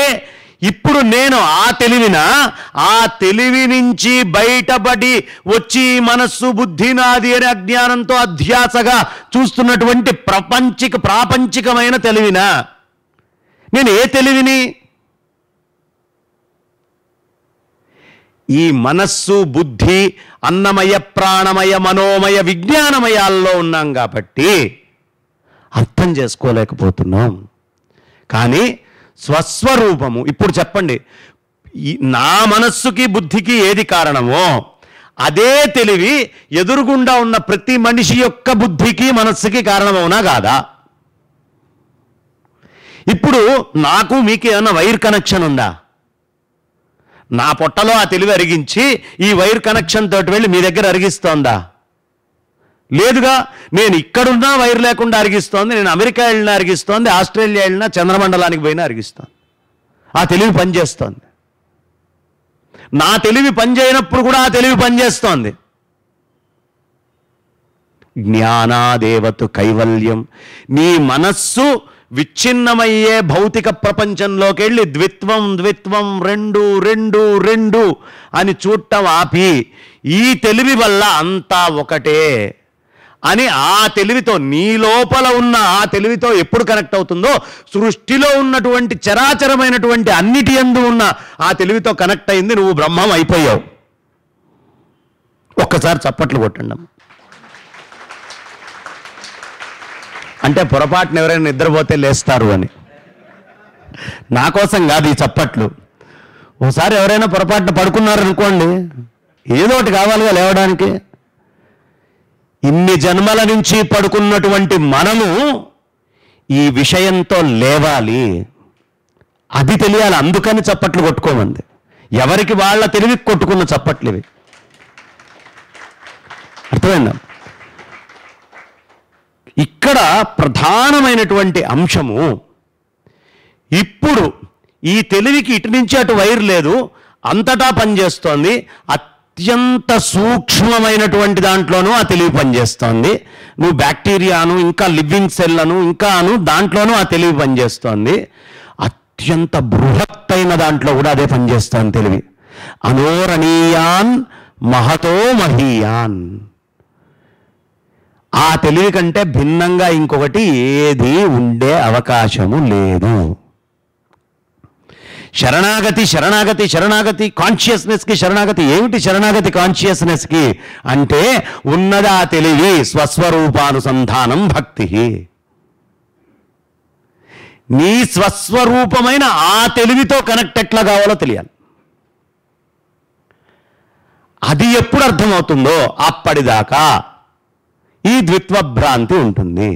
ఇప్పుడు నేను ఆ తెలివి నుంచి బయటపడి వచ్చి మనస్సు బుద్ధి నాది అనే అజ్ఞానంతో అధ్యాసగా చూస్తున్నటువంటి ప్రాపంచికమైన తెలివినా? నేను ఏ తెలివిని? ఈ మనస్సు బుద్ధి అన్నమయ ప్రాణమయ మనోమయ విజ్ఞానమయాల్లో ఉన్నాం కాబట్టి అర్థం చేసుకోలేకపోతున్నాం. కానీ స్వస్వరూపము, ఇప్పుడు చెప్పండి, నా మనస్సుకి బుద్ధికి ఏది కారణమో అదే తెలివి ఎదురుగుండా ఉన్న ప్రతి మనిషి యొక్క బుద్ధికి మనస్సుకి కారణమవునా కాదా? ఇప్పుడు నాకు మీకు ఏమన్నా వైర్ కనెక్షన్ ఉందా? నా పొట్టలో ఆ తెలివి అరిగించి ఈ వైర్ కనెక్షన్ తోటి వెళ్ళి మీ దగ్గర అరిగిస్తోందా? లేదుగా. నేను ఇక్కడున్నా వైర్ లేకుండా అరిగిస్తోంది, నేను అమెరికా వెళ్ళినా అరిగిస్తోంది, ఆస్ట్రేలియా వెళ్ళినా చంద్రమండలానికి పోయినా అరిగిస్తోంది. ఆ తెలివి పనిచేస్తోంది. నా తెలివి పనిచేయనప్పుడు కూడా ఆ తెలివి పనిచేస్తోంది. జ్ఞానాదేవతు కైవల్యం. నీ మనస్సు విచ్ఛిన్నమయ్యే భౌతిక ప్రపంచంలోకి వెళ్ళి ద్విత్వం రెండు అని చూడటం ఆపి ఈ తెలివి వల్ల అంతా ఒకటే అని ఆ తెలివితో, నీ లోపల ఉన్న ఆ తెలివితో ఎప్పుడు కనెక్ట్ అవుతుందో, సృష్టిలో ఉన్నటువంటి చరాచరమైనటువంటి అన్నిటి యందు ఉన్న ఆ తెలివితో కనెక్ట్ అయింది, నువ్వు బ్రహ్మం అయిపోయావు. ఒక్కసారి చప్పట్లు కొట్టండి. అంటే పొరపాటున ఎవరైనా నిద్రపోతే లేస్తారు అని. నా కోసం కాదు ఈ చప్పట్లు. ఓసారి ఎవరైనా పొరపాటున పడుకున్నారనుకోండి, ఏదో ఒకటి కావాలిగా లేవడానికి. ఇన్ని జన్మల నుంచి పడుకున్నటువంటి మనము ఈ విషయంతో లేవాలి, అది తెలియాలి. అందుకని చప్పట్లు కొట్టుకోమంది. ఎవరికి వాళ్ళ తెలివి కొట్టుకున్న చప్పట్లు ఇవి. అర్థమైందా? ఇక్కడ ప్రధానమైనటువంటి అంశము, ఇప్పుడు ఈ తెలివికి ఇటు నుంచి అటు వైర్ లేదు, అంతటా పనిచేస్తోంది. అత్యంత సూక్ష్మమైనటువంటి దాంట్లోనూ ఆ తెలివి పనిచేస్తోంది. నువ్వు బ్యాక్టీరియాను, ఇంకా లివింగ్ సెల్లను, ఇంకాను దాంట్లోనూ ఆ తెలివి పనిచేస్తోంది. అత్యంత బృహత్తైన దాంట్లో కూడా అదే పనిచేస్తోంది తెలివి. అనోరణీయాన్ మహతో మహీయాన్. ఆ తెలివి కంటే భిన్నంగా ఇంకొకటి ఏది ఉండే అవకాశము లేదు. శరణాగతి కాన్షియస్నెస్కి శరణాగతి. ఏమిటి శరణాగతి కాన్షియస్నెస్కి అంటే ఉన్నది ఆ తెలివి, స్వస్వరూపానుసంధానం భక్తి. నీ స్వస్వరూపమైన ఆ తెలివితో కనెక్ట్ ఎట్లా కావాలో తెలియాలి. అది ఎప్పుడు అర్థమవుతుందో అప్పటిదాకా ఈ ద్విత్వభ్రాంతి ఉంటుంది.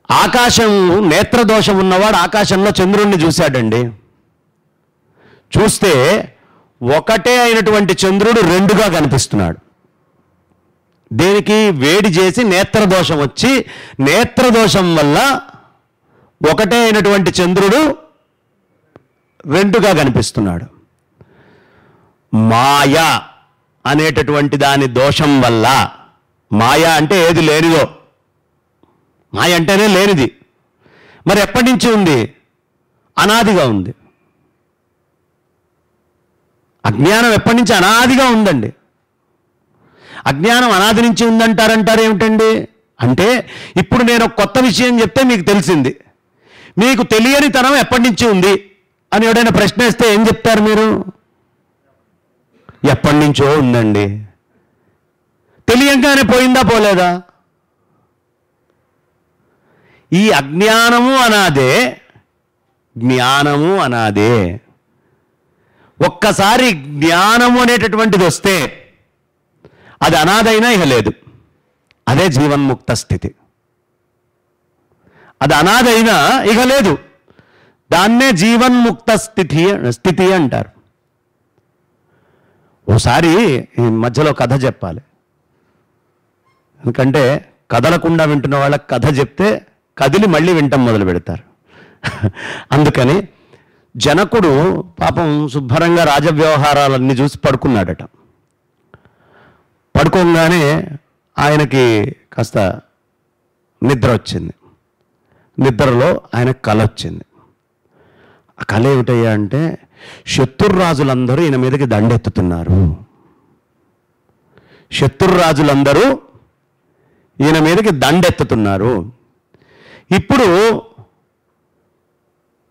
ఆకాశం నేత్రదోషం ఉన్నవాడు ఆకాశంలో చంద్రుణ్ణి చూశాడండి. చూస్తే ఒకటే అయినటువంటి చంద్రుడు రెండుగా కనిపిస్తున్నాడు. దేనికి? వేడి చేసి నేత్రదోషం వచ్చి, నేత్రదోషం వల్ల ఒకటే అయినటువంటి చంద్రుడు రెండుగా కనిపిస్తున్నాడు. మాయ అనేటటువంటి దాని దోషం వల్ల, మాయ అంటే ఏది లేనిదో, మాయ అంటేనే లేనిది. మరి ఎప్పటి నుంచి ఉంది? అనాదిగా ఉంది. అజ్ఞానం ఎప్పటి నుంచి? అనాదిగా ఉందండి. అజ్ఞానం అనాది నుంచి ఉందంటారంటారు ఏమిటండి? అంటే ఇప్పుడు నేను కొత్త విషయం చెప్తే మీకు తెలిసింది, మీకు తెలియని తనం ఎప్పటి నుంచి ఉంది అని ఎవడైనా ప్రశ్న వేస్తే ఏం చెప్తారు మీరు? ఎప్పటి నుంచో ఉందండి. తెలియంగానే పోయిందా పోలేదా? ఈ అజ్ఞానము అనాదే, జ్ఞానము అనాదే. ఒక్కసారి జ్ఞానము అనేటటువంటిది వస్తే అది అనాదైనా ఇక లేదు. అదే జీవన్ముక్త స్థితి. అది అనాదైనా ఇక లేదు. దాన్నే జీవన్ముక్త స్థితి అంటారు. ఓసారి ఈ మధ్యలో కథ చెప్పాలి, ఎందుకంటే కదలకుండా వింటున్న వాళ్ళకి కథ చెప్తే కదిలి మళ్ళీ వింటం మొదలు పెడతారు. అందుకని జనకుడు పాపం శుభ్రంగా రాజవ్యవహారాలన్నీ చూసి పడుకున్నాడట. పడుకోగానే ఆయనకి కాస్త నిద్ర వచ్చింది. నిద్రలో ఆయనకు కల వచ్చింది. ఆ కళ ఏమిటయ్యా అంటే, శత్రురాజులందరూ ఈయన మీదకి దండెత్తుతున్నారు. శత్రురాజులందరూ ఈయన మీదకి దండెత్తుతున్నారు. ఇప్పుడు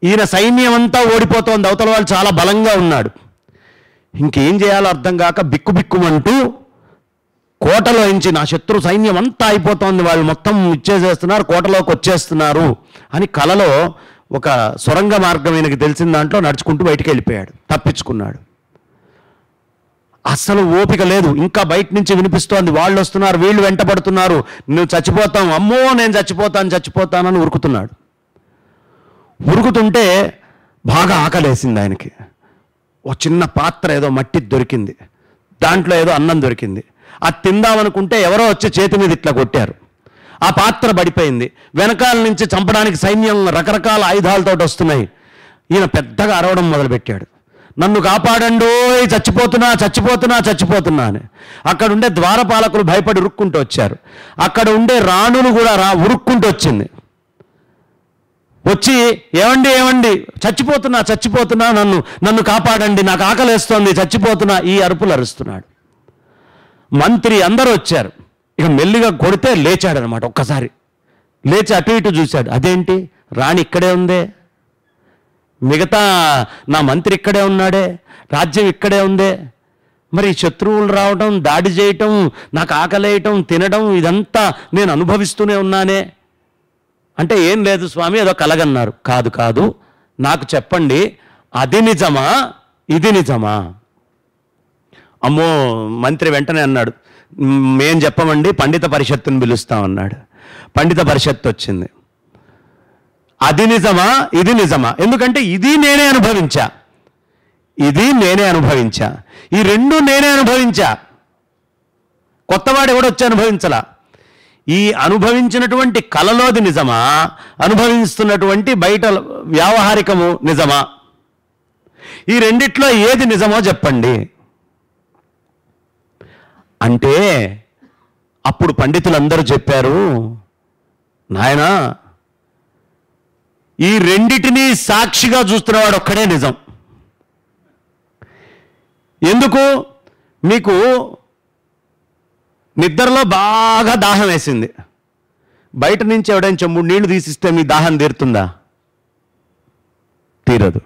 ఈయన సైన్యం అంతా ఓడిపోతోంది, అవతల వాళ్ళు చాలా బలంగా ఉన్నాడు. ఇంకేం చేయాలో అర్థం కాక బిక్కుబిక్కుమంటూ కోటలో నుంచి నా శత్రు సైన్యం అంతా అయిపోతోంది, వాళ్ళు మొత్తం ఇచ్చేసేస్తున్నారు, కోటలోకి వచ్చేస్తున్నారు అని కలలో ఒక సొరంగ మార్గం ఈయనకి తెలిసిన దాంట్లో నడుచుకుంటూ బయటికి వెళ్ళిపోయాడు, తప్పించుకున్నాడు. అస్సలు ఓపిక లేదు, ఇంకా బయట నుంచి వినిపిస్తోంది, వాళ్ళు వస్తున్నారు, వీళ్ళు వెంటబడుతున్నారు, నువ్వు చచ్చిపోతావు, అమ్మో నేను చచ్చిపోతానని ఉరుకుతున్నాడు. ఉరుకుతుంటే బాగా ఆకలేసింది ఆయనకి. ఒక చిన్న పాత్ర ఏదో మట్టి దొరికింది, దాంట్లో ఏదో అన్నం దొరికింది. అది తిందామనుకుంటే ఎవరో వచ్చి చేతి మీద ఇట్లా కొట్టారు, ఆ పాత్ర పడిపోయింది. వెనకాల నుంచి చంపడానికి సైన్యం రకరకాల ఆయుధాలతో వస్తున్నాయి. ఈయన పెద్దగా అరవడం మొదలుపెట్టాడు, నన్ను కాపాడండో, చచ్చిపోతున్నా అని. అక్కడ ఉండే ద్వారపాలకులు భయపడి ఉరుక్కుంటూ వచ్చారు. అక్కడ ఉండే రాణులు కూడా ఉరుక్కుంటూ వచ్చింది. వచ్చి ఏమండి చచ్చిపోతున్నా, నన్ను కాపాడండి, నాకు ఆకలేస్తోంది, చచ్చిపోతున్నా, ఈ అరుపులు అరుస్తున్నాడు. మంత్రి అందరూ వచ్చారు. ఇక మెల్లిగా కొడితే లేచాడనమాట. ఒక్కసారి లేచి అటు ఇటు చూశాడు, అదేంటి రాణి ఇక్కడే ఉందే, మిగతా నా మంత్రి ఇక్కడే ఉన్నాడే, రాజ్యం ఇక్కడే ఉందే, మరి శత్రువులు రావటం, దాడి చేయటం, నాకు ఆకలేయటం, తినడం, ఇదంతా నేను అనుభవిస్తూనే ఉన్నానే. అంటే ఏం లేదు స్వామి, ఏదో కలగన్నారు. కాదు, నాకు చెప్పండి, అది నిజమా ఇది నిజమా? అమ్మో, మంత్రి వెంటనే అన్నాడు, మేం చెప్పమండి, పండిత పరిషత్తుని పిలుస్తామన్నాడు. పండిత పరిషత్తు వచ్చింది. అది నిజమా ఇది నిజమా? ఎందుకంటే ఇది నేనే అనుభవించా, ఈ రెండు నేనే అనుభవించా, కొత్తవాడు ఎవడొచ్చి అనుభవించలా. ఈ అనుభవించినటువంటి కలలోది నిజమా, అనుభవిస్తున్నటువంటి బయట వ్యావహారికము నిజమా? ఈ రెండిట్లో ఏది నిజమో చెప్పండి అంటే అప్పుడు పండితులందరూ చెప్పారు, నాయనా, ఈ రెండిటినీ సాక్షిగా చూస్తున్నవాడు ఒక్కడే నిజం. ఎందుకు? మీకు నిద్రలో బాగా దాహం వేసింది, బయట నుంచి ఎవడైనా చెంబుడు నీళ్లు తీసిస్తే మీ దాహం తీరుతుందా? తీరదు.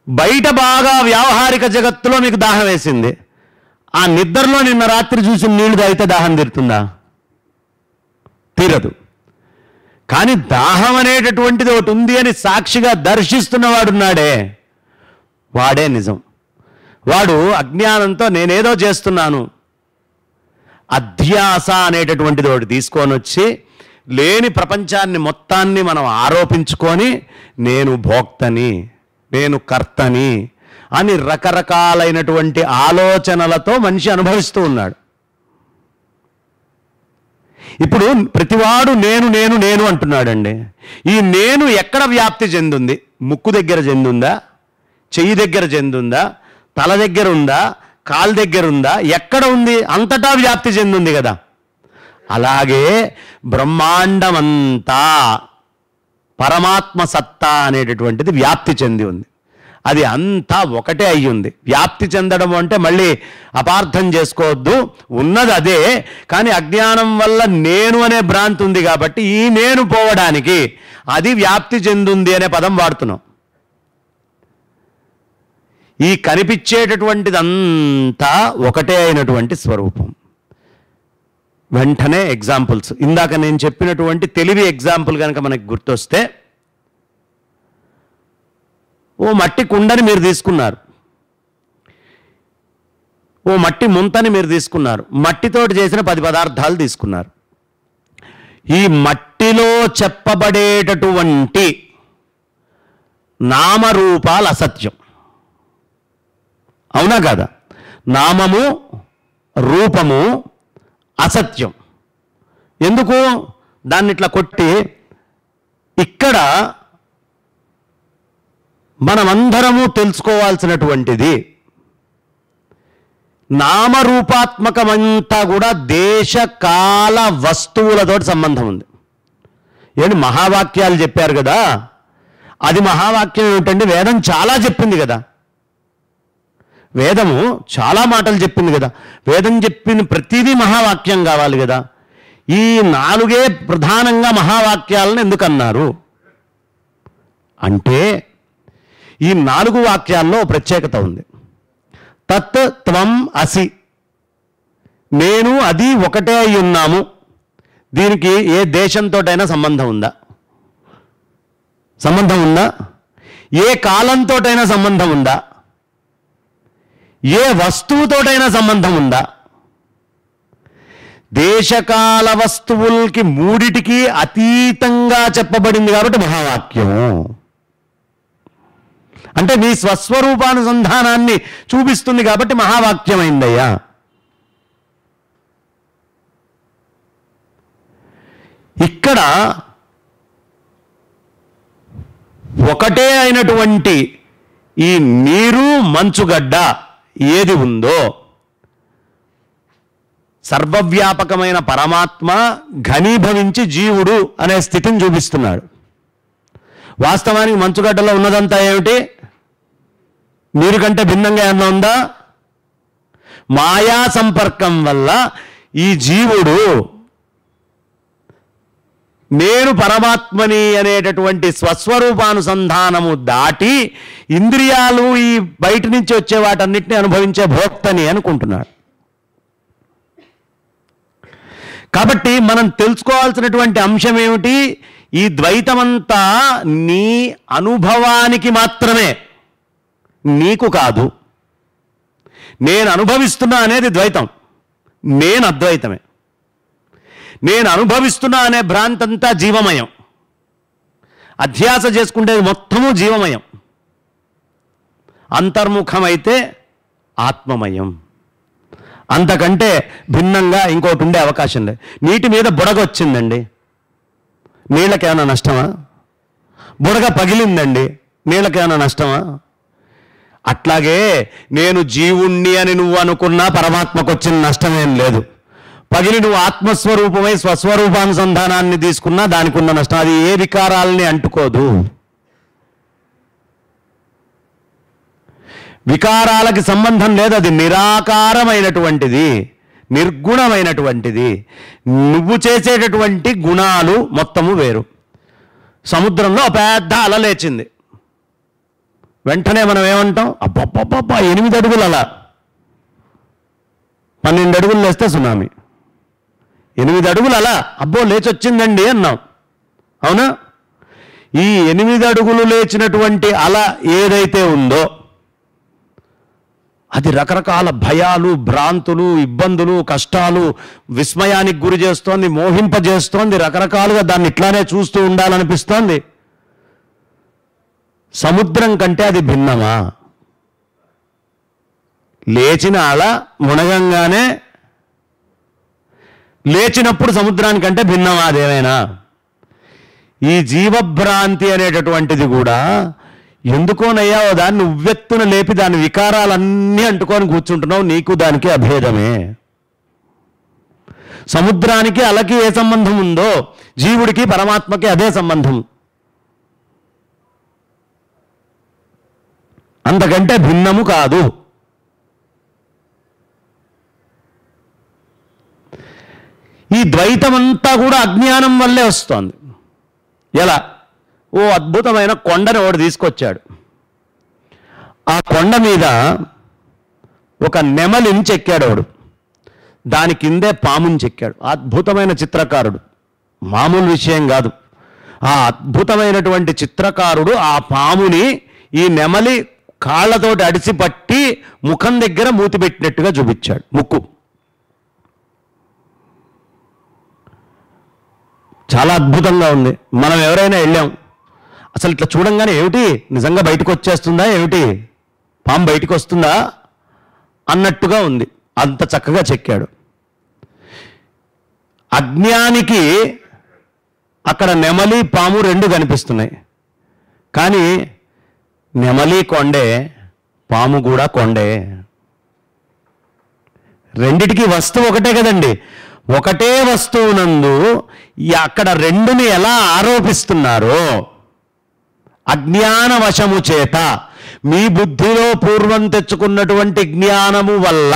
బయట బాగా వ్యావహారిక జగత్తులో మీకు దాహం వేసింది, ఆ నిద్రలో నిన్న రాత్రి చూసిన నీళ్లు తాగితే దాహం తీరుతుందా? తీరదు. కానీ దాహం అనేటటువంటిది ఒకటి ఉంది అని సాక్షిగా దర్శిస్తున్నవాడున్నాడే, వాడే నిజం. వాడు అజ్ఞానంతో నేనేదో చేస్తున్నాను, అధ్యాస అనేటటువంటిది ఒకటి తీసుకొని వచ్చి లేని ప్రపంచాన్ని మొత్తాన్ని మనం ఆరోపించుకొని నేను భోక్తని, నేను కర్తని అని రకరకాలైనటువంటి ఆలోచనలతో మనిషి అనుభవిస్తూ ఉన్నాడు. ఇప్పుడు ప్రతివాడు నేను అంటున్నాడండి. ఈ నేను ఎక్కడ వ్యాప్తి చెందుంది? ముక్కు దగ్గర చెందుందా, చెయ్యి దగ్గర చెందుందా, తల దగ్గర ఉందా, కాలు దగ్గర ఉందా, ఎక్కడ ఉంది? అంతటా వ్యాప్తి చెందుంది కదా. అలాగే బ్రహ్మాండమంతా పరమాత్మ సత్తా అనేటటువంటిది వ్యాప్తి చెంది ఉంది. అది అంతా ఒకటే అయ్యింది. వ్యాప్తి చెందడం అంటే మళ్ళీ అపార్థం చేసుకోవద్దు, ఉన్నది అదే. కానీ అజ్ఞానం వల్ల నేను అనే భ్రాంతి ఉంది కాబట్టి ఈ నేను పోవడానికి అది వ్యాప్తి చెందుంది అనే పదం వాడుతున్నాం. ఈ కనిపించేటటువంటిదంతా ఒకటే అయినటువంటి స్వరూపం. వెంటనే ఎగ్జాంపుల్స్, ఇందాక నేను చెప్పినటువంటి తెలివి ఎగ్జాంపుల్ కనుక మనకి గుర్తొస్తే, ఓ మట్టి కుండని మీరు తీసుకున్నారు, ఓ మట్టి ముంతని మీరు తీసుకున్నారు, మట్టితోటి చేసిన 10 పదార్థాలు తీసుకున్నారు. ఈ మట్టిలో చెప్పబడేటటువంటి నామరూపాలు అసత్యం. అవునా కాదా? నామము రూపము అసత్యం. ఎందుకు దాన్ని ఇట్లా కొట్టి, ఇక్కడ మనమందరము తెలుసుకోవాల్సినటువంటిది నామరూపాత్మకమంతా కూడా దేశకాల వస్తువులతో సంబంధం ఉంది. ఏంటి మహావాక్యాలు చెప్పారు కదా, అది మహావాక్యం ఏమిటండి? వేదం చాలా చెప్పింది కదా, వేదము చాలా మాటలు చెప్పింది కదా, వేదం చెప్పిన ప్రతిదీ మహావాక్యం కావాలి కదా. ఈ 4 ప్రధానంగా మహావాక్యాలను ఎందుకన్నారు అంటే, ఈ 4 వాక్యాల్లో ప్రత్యేకత ఉంది. తత్ త్వం అసి, నేను అది ఒకటే అయి ఉన్నాము. దీనికి ఏ దేశంతోటైనా సంబంధం ఉందా? సంబంధం ఉందా? ఏ కాలంతోటైనా సంబంధం ఉందా? ఏ వస్తువుతోటైనా సంబంధం ఉందా? దేశకాల వస్తువులకి మూడిటికి అతీతంగా చెప్పబడింది కాబట్టి మహావాక్యం. అంటే నీ స్వస్వరూపానుసంధానాన్ని చూపిస్తుంది కాబట్టి మహావాక్యమైందయ్యా. ఇక్కడ ఒకటే అయినటువంటి ఈ నీరు మంచుగడ్డ ఏది ఉందో, సర్వవ్యాపకమైన పరమాత్మ ఘనీభవించి జీవుడు అనే స్థితిని చూపిస్తున్నాడు. వాస్తవానికి మంచుగడ్డలో ఉన్నదంతా ఏమిటి? నీరు కంటే భిన్నంగా ఏమన్నా ఉందా? మాయా సంపర్కం వల్ల ఈ జీవుడు నేను పరమాత్మని అనేటటువంటి స్వస్వరూపానుసంధానము దాటి ఇంద్రియాలు ఈ బయట నుంచి వచ్చే వాటన్నిటిని అనుభవించే భోక్తని అనుకుంటున్నాడు. కాబట్టి మనం తెలుసుకోవాల్సినటువంటి అంశం ఏమిటి? ఈ ద్వైతమంతా నీ అనుభవానికి మాత్రమే, నీకు కాదు. నేను అనుభవిస్తున్నా అనేది ద్వైతం, నేను అద్వైతమే. నేను అనుభవిస్తున్నా అనే భ్రాంతి అంతా జీవమయం. అధ్యాస చేసుకుంటే మొత్తము జీవమయం. అంతర్ముఖమైతే ఆత్మమయం. అంతకంటే భిన్నంగా ఇంకోటి ఉండే అవకాశం లేదు. నీటి మీద బుడగ వచ్చిందండి, నీళ్ళకేమైనా నష్టమా? బుడగ పగిలిందండి, నీళ్ళకేమైనా నష్టమా? అట్లాగే నేను జీవుణ్ణి అని నువ్వు అనుకున్నా పరమాత్మకు వచ్చిన నష్టమేం లేదు. పగిలి నువ్వు ఆత్మస్వరూపమై స్వస్వరూపానుసంధానాన్ని తీసుకున్నా దానికి ఉన్న నష్టం, అది ఏ వికారాలని అంటుకోదు. వికారాలకి సంబంధం లేదు. అది నిరాకారమైనటువంటిది, నిర్గుణమైనటువంటిది. నువ్వు చేసేటటువంటి గుణాలు మొత్తము వేరు. సముద్రంలో పెద్ద అల లేచింది, వెంటనే మనం ఏమంటాం? అబ్బబ్బబ్బబ్బా 8 అడుగులు అలా, 12 అడుగులు లేస్తే సునామీ. 8 అడుగులు అలా అబ్బో లేచొచ్చిందండి అన్నాం, అవునా? ఈ 8 అడుగులు లేచినటువంటి అల ఏదైతే ఉందో అది రకరకాల భయాలు, భ్రాంతులు, ఇబ్బందులు, కష్టాలు, విస్మయానికి గురి చేస్తోంది, మోహింపజేస్తోంది. రకరకాలుగా దాన్ని ఇట్లానే చూస్తూ ఉండాలనిపిస్తోంది. సముద్రం కంటే అది భిన్నమా? లేచిన అల మునగంగానే లేచినప్పుడు సముద్రానికంటే భిన్నమా అదేమైనా? ఈ జీవభ్రాంతి అనేటటువంటిది కూడా ఎందుకోనయ్యా దాన్ని ఉవ్వెత్తున లేపి దాని వికారాలన్నీ అంటుకొని కూర్చుంటున్నావు. నీకు దానికి అభేదమే. సముద్రానికి అలకి ఏ సంబంధం ఉందో జీవుడికి పరమాత్మకి అదే సంబంధం. అంతకంటే భిన్నము కాదు. ఈ ద్వైతమంతా కూడా అజ్ఞానం వల్లే వస్తోంది. ఎలా? ఓ అద్భుతమైన కొండని ఒకడు తీసుకొచ్చాడు. ఆ కొండ మీద ఒక నెమలిని చెక్కాడు వాడు, దాని కిందే పాముని చెక్కాడు. అద్భుతమైన చిత్రకారుడు, మామూలు విషయం కాదు. ఆ అద్భుతమైనటువంటి చిత్రకారుడు ఆ పాముని ఈ నెమలి కాళ్ళతోటి అడిసి పట్టి ముఖం దగ్గర మూతి పెట్టినట్టుగా చూపించాడు. ముక్కు చాలా అద్భుతంగా ఉంది. మనం ఎవరైనా వెళ్ళాం, అసలు ఇట్లా చూడంగానే ఏమిటి నిజంగా బయటకు వచ్చేస్తుందా ఏమిటి, పాము బయటకు వస్తుందా అన్నట్టుగా ఉంది. అంత చక్కగా చెక్కాడు. అజ్ఞానికి అక్కడ నెమలి పాము రెండు కనిపిస్తున్నాయి. కానీ నెమలి కొండే, పాము కూడా కొండే. రెండిటికి వస్తువు ఒకటే కదండి. ఒకటే వస్తువునందు అక్కడ రెండుని ఎలా ఆరోపిస్తున్నారో అజ్ఞాన వశము చేత, మీ బుద్ధిలో పూర్వం తెచ్చుకున్నటువంటి జ్ఞానము వల్ల,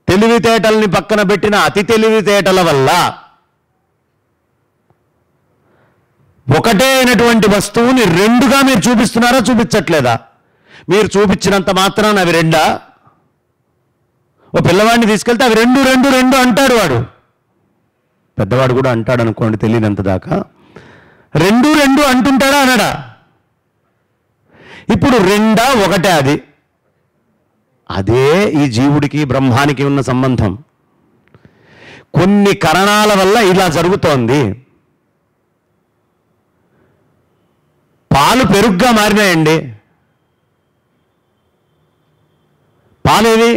తెలివితేటల్ని పక్కన పెట్టిన అతి తెలివితేటల వల్ల ఒకటే అయినటువంటి వస్తువుని రెండుగా మీరు చూపిస్తున్నారా చూపించట్లేదా? మీరు చూపించినంత మాత్రాన అవి రెండా? ఓ పిల్లవాడిని తీసుకెళ్తే అవి రెండు రెండు రెండు అంటాడు వాడు. పెద్దవాడు కూడా అంటాడు అనుకోండి, తెలియనంత దాకా. రెండు రెండు అంటుంటాడా అనడా? ఇప్పుడు రెండా ఒకటే? అది అదే ఈ జీవుడికి బ్రహ్మానికి ఉన్న సంబంధం. కొన్ని కారణాల వల్ల ఇలా జరుగుతోంది. పాలు పెరుగుగా మారినాయండి. పాలేవి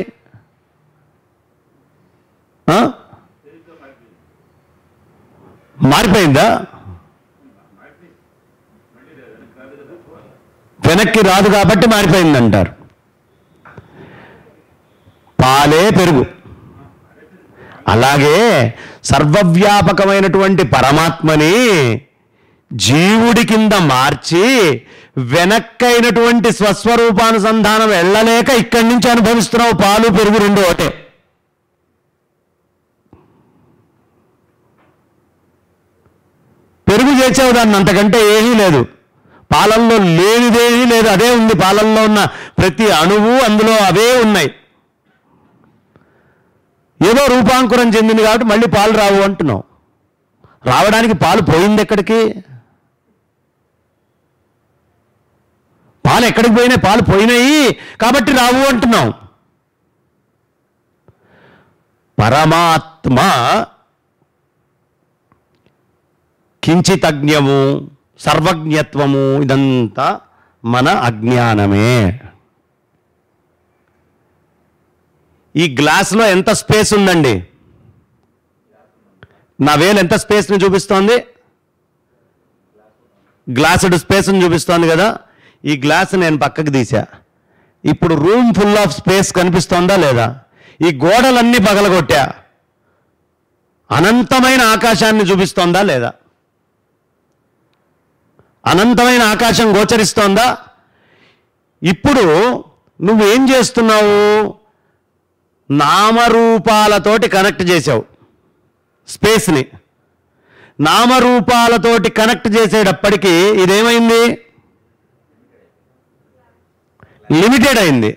మారిపోయిందా? వెనక్కి రాదు కాబట్టి మారిపోయిందంటారు. పాలే పెరుగు. అలాగే సర్వవ్యాపకమైనటువంటి పరమాత్మని జీవుడి కింద మార్చి వెనక్కైనటువంటి స్వస్వరూపానుసంధానం వెళ్ళలేక ఇక్కడి నుంచి అనుభవిస్తున్నావు. పాలు పెరుగు రెండు ఒకటే. పెరుగు చేసావు దాన్ని, అంతకంటే ఏమీ లేదు. పాలల్లో లేనిదేమీ లేదు, అదే ఉంది. పాలల్లో ఉన్న ప్రతి అణువు అందులో అవే ఉన్నాయి. ఏదో రూపాంకురం చెందింది కాబట్టి మళ్ళీ పాలు రావు అంటున్నావు. రావడానికి పాలు పోయింది ఎక్కడికి? పాలు ఎక్కడికి పోయినాయి? పాలు పోయినాయి కాబట్టి రావు అంటున్నాం. పరమాత్మ కించితజ్ఞము, సర్వజ్ఞత్వము ఇదంతా మన అజ్ఞానమే. ఈ గ్లాసులో ఎంత స్పేస్ ఉందండి? నా వేలు ఎంత స్పేస్ని చూపిస్తోంది? గ్లాసుడు స్పేస్ని చూపిస్తోంది కదా. ఈ గ్లాస్ నేను పక్కకు తీసా. ఇప్పుడు రూమ్ ఫుల్ ఆఫ్ స్పేస్ కనిపిస్తోందా లేదా? ఈ గోడలన్నీ పగలగొట్టా, అనంతమైన ఆకాశాన్ని చూపిస్తోందా లేదా? అనంతమైన ఆకాశం గోచరిస్తోందా? ఇప్పుడు నువ్వేం చేస్తున్నావు? నామరూపాలతోటి కనెక్ట్ చేసావు స్పేస్ని. నామరూపాలతోటి కనెక్ట్ చేసేటప్పటికీ ఇదేమైంది? లిమిటెడ్ అయింది.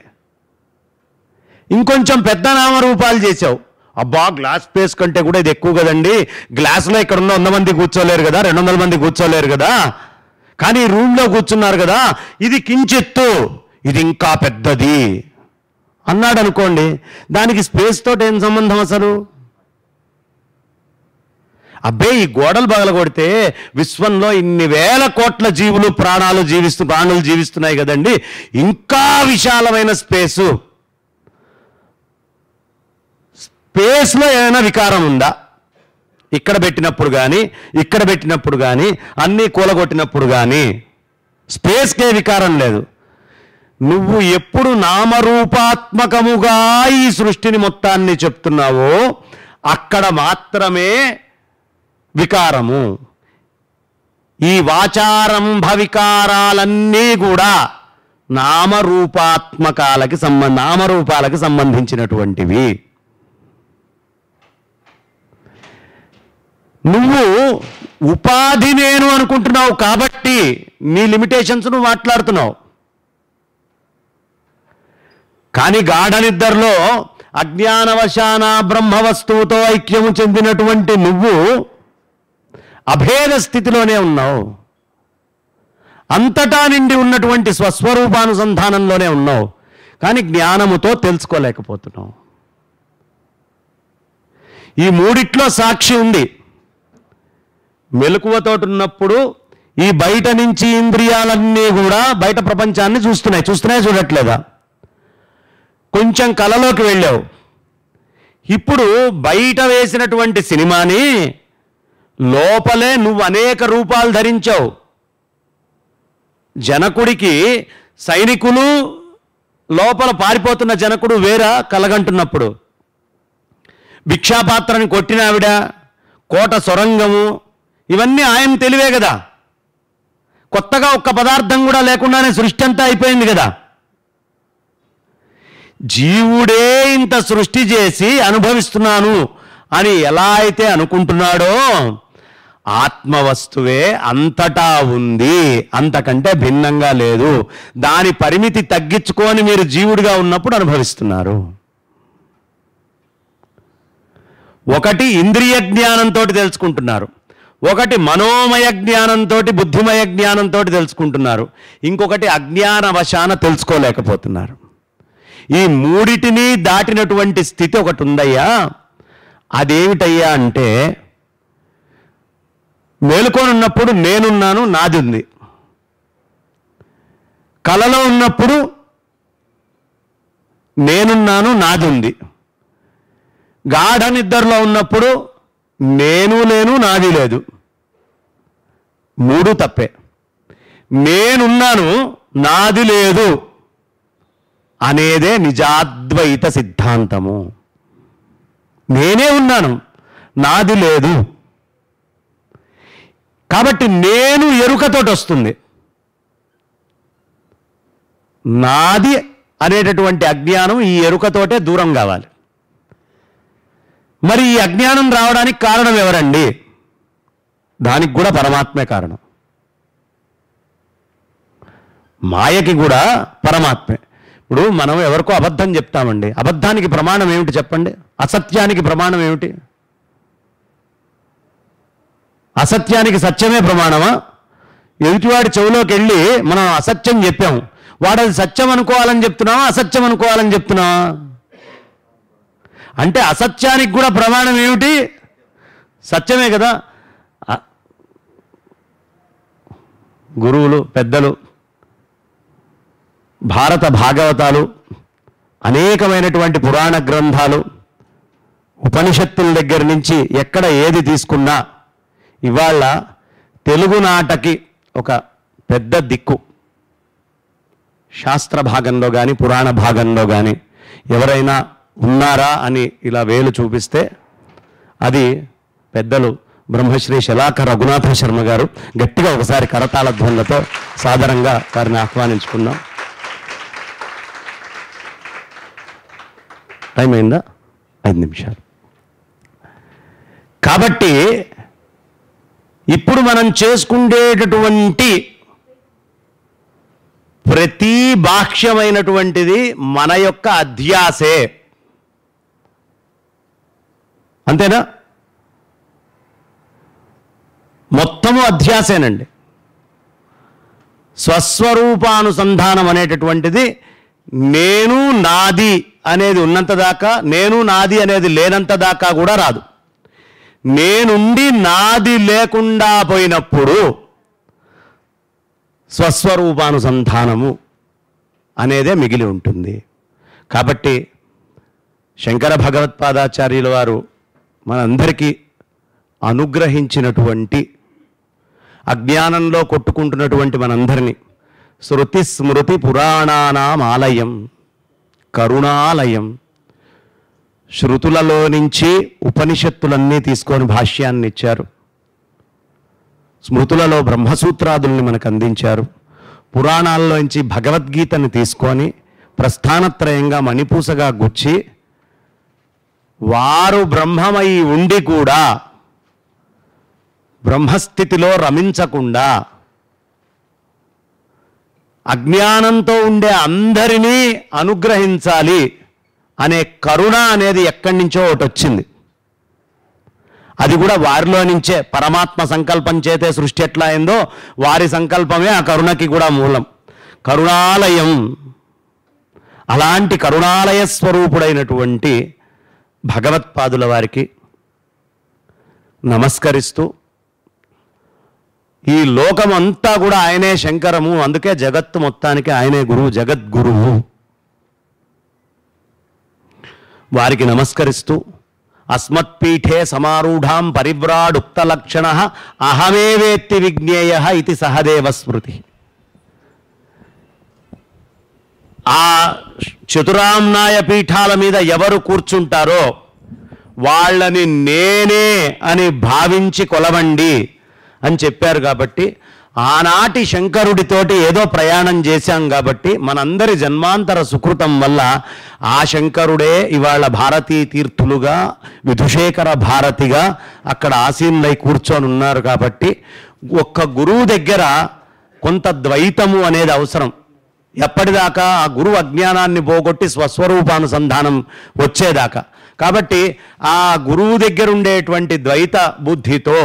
ఇంకొంచెం పెద్ద నామరూపాలు చేసావు. అబ్బా, గ్లాస్ స్పేస్ కంటే కూడా ఇది ఎక్కువ కదండి. గ్లాసులో ఇక్కడ ఉన్న 100 మంది కూర్చోలేరు కదా, 200 మంది కూర్చోలేరు కదా, కానీ ఈ రూమ్లో కూర్చున్నారు కదా, ఇది కించెత్తు, ఇది ఇంకా పెద్దది అన్నాడు అనుకోండి. దానికి స్పేస్ తోటి ఏం సంబంధం అసలు? అబ్బే, ఈ గోడలు పగలగొడితే విశ్వంలో ఇన్ని వేల కోట్ల జీవులు ప్రాణులు జీవిస్తున్నాయి కదండి, ఇంకా విశాలమైన స్పేసు. స్పేస్లో ఏమైనా వికారం ఉందా? ఇక్కడ పెట్టినప్పుడు కానీ, ఇక్కడ పెట్టినప్పుడు కానీ, అన్నీ కూలగొట్టినప్పుడు కానీ స్పేస్కే వికారం లేదు. నువ్వు ఎప్పుడు నామరూపాత్మకముగా ఈ సృష్టిని మొత్తాన్ని చెప్తున్నావో అక్కడ మాత్రమే వికారము. ఈ వాచారంభ వికారాలన్నీ కూడా నామరూపాలకు సంబంధించినటువంటివి. నువ్వు ఉపాధి నేను అనుకుంటున్నావు కాబట్టి నీ లిమిటేషన్స్ నువ్వు మాట్లాడుతున్నావు. కానీ గాఢ నిద్రలో అజ్ఞానవశాన బ్రహ్మ వస్తువుతో ఐక్యము చెందినటువంటి నువ్వు అభేద స్థితిలోనే ఉన్నావు. అంతటా నిండి ఉన్నటువంటి స్వస్వరూపానుసంధానంలోనే ఉన్నావు. కానీ జ్ఞానముతో తెలుసుకోలేకపోతున్నావు. ఈ మూడిట్లో సాక్షి ఉంది. మెలకువతోటి ఉన్నప్పుడు ఈ బయట నుంచి ఇంద్రియాలన్నీ కూడా బయట ప్రపంచాన్ని చూస్తున్నాయి చూడట్లేదా? కొంచెం కలలోకి వెళ్ళావు, ఇప్పుడు బయట వేసినటువంటి సినిమాని లోపలే నువ్వు అనేక రూపాలు ధరించావు. జనకుడికి సైనికులు, లోపల పారిపోతున్న జనకుడు వేరా కలగంటున్నప్పుడు, భిక్షాపాత్రని కొట్టిన ఆవిడ, కోట సొరంగము, ఇవన్నీ ఆయన తెలివే కదా. కొత్తగా ఒక్క పదార్థం కూడా లేకుండానే సృష్టి అంతా అయిపోయింది కదా. జీవుడే ఇంత సృష్టి చేసి అనుభవిస్తున్నాను అని ఎలా అయితే అనుకుంటున్నాడో, ఆత్మవస్తువే అంతటా ఉంది, అంతకంటే భిన్నంగా లేదు. దాని పరిమితి తగ్గించుకొని మీరు జీవుడిగా ఉన్నప్పుడు అనుభవిస్తున్నారు. ఒకటి ఇంద్రియ జ్ఞానంతో తెలుసుకుంటున్నారు, ఒకటి మనోమయ జ్ఞానంతో, బుద్ధిమయ జ్ఞానంతో తెలుసుకుంటున్నారు, ఇంకొకటి అజ్ఞానవశాన తెలుసుకోలేకపోతున్నారు. ఈ మూడిటిని దాటినటువంటి స్థితి ఒకటి ఉందయ్యా. అదేమిటయ్యా అంటే, మేలుకొని ఉన్నప్పుడు నేనున్నాను, నాది ఉంది. కలలో ఉన్నప్పుడు నేనున్నాను, నాది ఉంది. గాఢ నిద్రలో ఉన్నప్పుడు నేను లేను, నాది లేదు. మూడు తప్పే. నేనున్నాను, నాది లేదు అనేదే నిజాద్వైత సిద్ధాంతము. నేనే ఉన్నాను, నాది లేదు. కాబట్టి నేను ఎరుకతోటి వస్తుంది. నాది అనేటటువంటి అజ్ఞానం ఈ ఎరుకతోటే దూరం కావాలి. మరి ఈ అజ్ఞానం రావడానికి కారణం ఎవరండి? దానికి కూడా పరమాత్మే కారణం. మాయకి కూడా పరమాత్మే. ఇప్పుడు మనం ఎవరికో అబద్ధం చెప్తామండి, అబద్ధానికి ప్రమాణం ఏమిటి చెప్పండి? అసత్యానికి ప్రమాణం ఏమిటి? అసత్యానికి సత్యమే ప్రమాణమా? ఎదుటివాడి చెవులోకి వెళ్ళి మనం అసత్యం చెప్పాం, వాడు అది సత్యం అనుకోవాలని చెప్తున్నావా, అసత్యం అనుకోవాలని చెప్తున్నావా? అంటే అసత్యానికి కూడా ప్రమాణం ఏమిటి? సత్యమే కదా. గురువులు, పెద్దలు, భారత భాగవతాలు, అనేకమైనటువంటి పురాణ గ్రంథాలు, ఉపనిషత్తుల దగ్గర నుంచి ఎక్కడ ఏది తీసుకున్నా ఇవాళ తెలుగునాటకి ఒక పెద్ద దిక్కు. శాస్త్ర భాగంలో కానీ పురాణ భాగంలో కానీ ఎవరైనా ఉన్నారా అని ఇలా వేలు చూపిస్తే అది పెద్దలు బ్రహ్మశ్రీ శలాక రఘునాథ శర్మ గారు. గట్టిగా ఒకసారి కరతాళ ధ్వనులతో సాదరంగా వారిని ఆహ్వానించుకుందాం. టైం అయిందా? 5 నిమిషాలు. కాబట్టి ఇప్పుడు మనం చేసుకునేటటువంటి ప్రతి బాహ్యమైనటువంటిది మన యొక్క అధ్యాసే. అంతేనా? మొత్తము అధ్యాసేనండి. స్వస్వరూపానుసంధానం అనేటటువంటిది నేను నాది అనేది ఉన్నంత దాకా, నేను నాది అనేది లేనంత దాకా కూడా రాదు. నేనుండి నాది లేకుండా పోయినప్పుడు స్వస్వరూపానుసంధానము అనేదే మిగిలి ఉంటుంది. కాబట్టి శంకర భగవత్పాదాచార్యుల వారు మనందరికీ అనుగ్రహించినటువంటి, అజ్ఞానంలో కొట్టుకుంటున్నటువంటి మనందరినీ శృతి స్మృతి పురాణానాం ఆలయం, కరుణాలయం, శృతులలో నుంచి ఉపనిషత్తులన్నీ తీసుకొని భాష్యాన్ని ఇచ్చారు. స్మృతులలో బ్రహ్మసూత్రాదుల్ని మనకు అందించారు. పురాణాల్లోంచి భగవద్గీతని తీసుకొని ప్రస్థానత్రయంగా మణిపూసగా గుచ్చి, వారు బ్రహ్మమై ఉండి కూడా బ్రహ్మస్థితిలో రమించకుండా అజ్ఞానంతో ఉండే అందరినీ అనుగ్రహించాలి అనే కరుణ అనేది ఎక్కడి నుంచో ఒకటి వచ్చింది. అది కూడా వారిలో నుంచే. పరమాత్మ సంకల్పం చేతే సృష్టి ఎట్లా అయిందో వారి సంకల్పమే ఆ కరుణకి కూడా మూలం. కరుణాలయం. అలాంటి కరుణాలయ స్వరూపుడైనటువంటి భగవత్పాదుల వారికి నమస్కరిస్తూ ఈ లోకం అంతా కూడా ఆయనే శంకరము, అందుకే జగత్తు మొత్తానికి ఆయనే గురువు, జగద్గురువు. వారికి నమస్కరిస్తూ అస్మత్పీఠే సమారూఢాం పరివ్రాడుక్త లక్షణ అహమేవేత్తి విజ్ఞేయ ఇది సహదేవ స్మృతి. ఆ చతురామ్నాయ పీఠాల మీద ఎవరు కూర్చుంటారో వాళ్ళని నేనే అని భావించి కొలవండి అని చెప్పారు. కాబట్టి ఆనాటి శంకరుడితోటి ఏదో ప్రయాణం చేశాం కాబట్టి మనందరి జన్మాంతర సుకృతం వల్ల ఆ శంకరుడే ఇవాళ భారతీ తీర్థులుగా విధుశేఖర భారతిగా అక్కడ ఆసీనులై కూర్చొని ఉన్నారు. కాబట్టి ఒక్క గురువు దగ్గర కొంత ద్వైతము అనేది అవసరం. ఎప్పటిదాకా ఆ గురువు అజ్ఞానాన్ని పోగొట్టి స్వస్వరూపానుసంధానం వచ్చేదాకా. కాబట్టి ఆ గురువు దగ్గర ఉండేటువంటి ద్వైత బుద్ధితో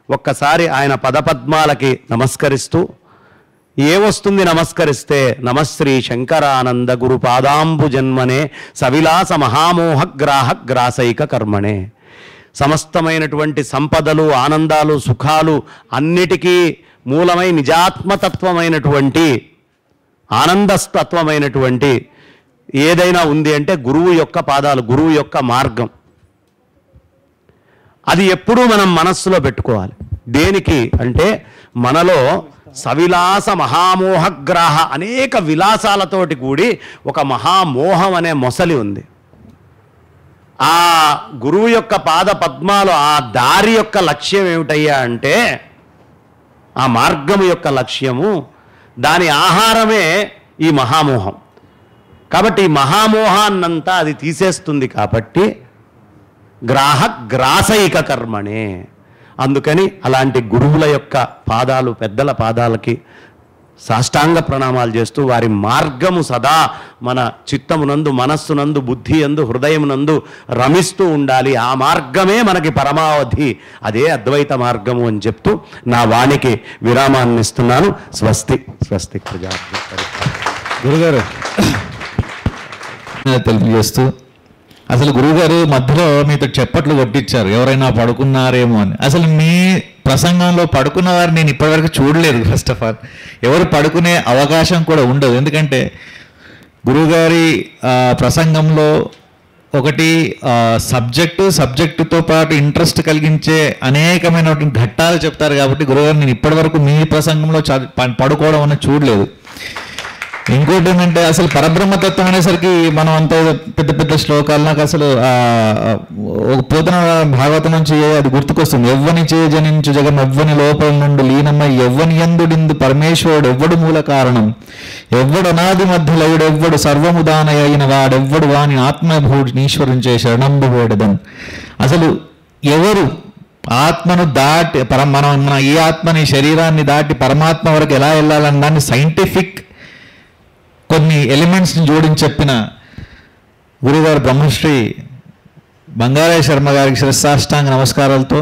ఒక్కసారి ఆయన పదపద్మాలకి నమస్కరిస్తూ, ఏమొస్తుంది నమస్కరిస్తే, నమశ్రీ శంకరానంద గురు పాదాంబు జన్మనే సవిలాస మహామోహగ్రాహ గ్రాసైక కర్మణే. సమస్తమైనటువంటి సంపదలు, ఆనందాలు, సుఖాలు అన్నిటికీ మూలమై నిజాత్మతత్వమైనటువంటి ఆనందతత్వమైనటువంటి ఏదైనా ఉంది అంటే గురువు యొక్క పాదాలు, గురువు యొక్క మార్గం. అది ఎప్పుడూ మనం మనస్సులో పెట్టుకోవాలి. దేనికి అంటే మనలో సవిలాస మహామోహగ్రాహ, అనేక విలాసాలతోటి కూడి ఒక మహామోహం అనే మొసలి ఉంది. ఆ గురువు యొక్క పాద పద్మాలు, ఆ దారి యొక్క లక్ష్యం ఏమిటయ్యా అంటే, ఆ మార్గము యొక్క లక్ష్యము, దాని ఆహారమే ఈ మహామోహం. కాబట్టి ఈ మహామోహాన్నంతా అది తీసేస్తుంది. కాబట్టి గ్రాసైక కర్మణే. అందుకని అలాంటి గురువుల యొక్క పాదాలు, పెద్దల పాదాలకి సాష్టాంగ ప్రణామాలు చేస్తూ వారి మార్గము సదా మన చిత్తమునందు, మనస్సునందు, బుద్ధి యందు, హృదయమునందు రమిస్తూ ఉండాలి. ఆ మార్గమే మనకి పరమావధి, అదే అద్వైత మార్గము అని చెప్తూ నా వాణికి విరామాన్ని ఇస్తున్నాను. స్వస్తి స్వస్తి ప్రజాభ్య. గురుగారు తెలియజేస్తూ, అసలు గురువుగారు మధ్యలో మీతో చెప్పట్లు కొట్టించారు, ఎవరైనా పడుకున్నారేమో అని. అసలు మీ ప్రసంగంలో పడుకున్న వారు నేను ఇప్పటివరకు చూడలేదు. ఫస్ట్ ఆఫ్ ఆల్ ఎవరు పడుకునే అవకాశం కూడా ఉండదు. ఎందుకంటే గురువుగారి ప్రసంగంలో ఒకటి సబ్జెక్టుతో పాటు ఇంట్రెస్ట్ కలిగించే అనేకమైనటువంటి ఘట్టాలు చెప్తారు. కాబట్టి గురువుగారు నేను ఇప్పటివరకు మీ ప్రసంగంలో పడుకోవడం అనేది చూడలేదు. ఇంకోటి ఏంటంటే, అసలు పరబ్రహ్మతత్వం అనేసరికి మనం అంత పెద్ద పెద్ద శ్లోకాలు, నాకు అసలు ఒక పోతన భాగవతం నుంచి అది గుర్తుకొస్తుంది. ఎవ్వని చే జనించు జగం ఎవ్వని లోపల నుండి లీనమై ఎవ్వని యందుడిందు పరమేశ్వరుడు ఎవ్వడు మూల కారణం ఎవ్వడు అనాది మధ్యలయుడు ఎవ్వడు సర్వముదానయ అయిన వాడెవ్వడు వాని ఆత్మభూనీశ్వరుంచే శరణంబు వేడదన్. అసలు ఎవరు ఆత్మను దాటి మన ఈ ఆత్మని, శరీరాన్ని దాటి పరమాత్మ వరకు ఎలా వెళ్ళాలని దాన్ని సైంటిఫిక్ కొన్ని ఎలిమెంట్స్ని జోడించి చెప్పిన గురుగారు బ్రహ్మశ్రీ బంగారయ్య శర్మ గారికి శిరస్సాష్టాంగ నమస్కారాలతో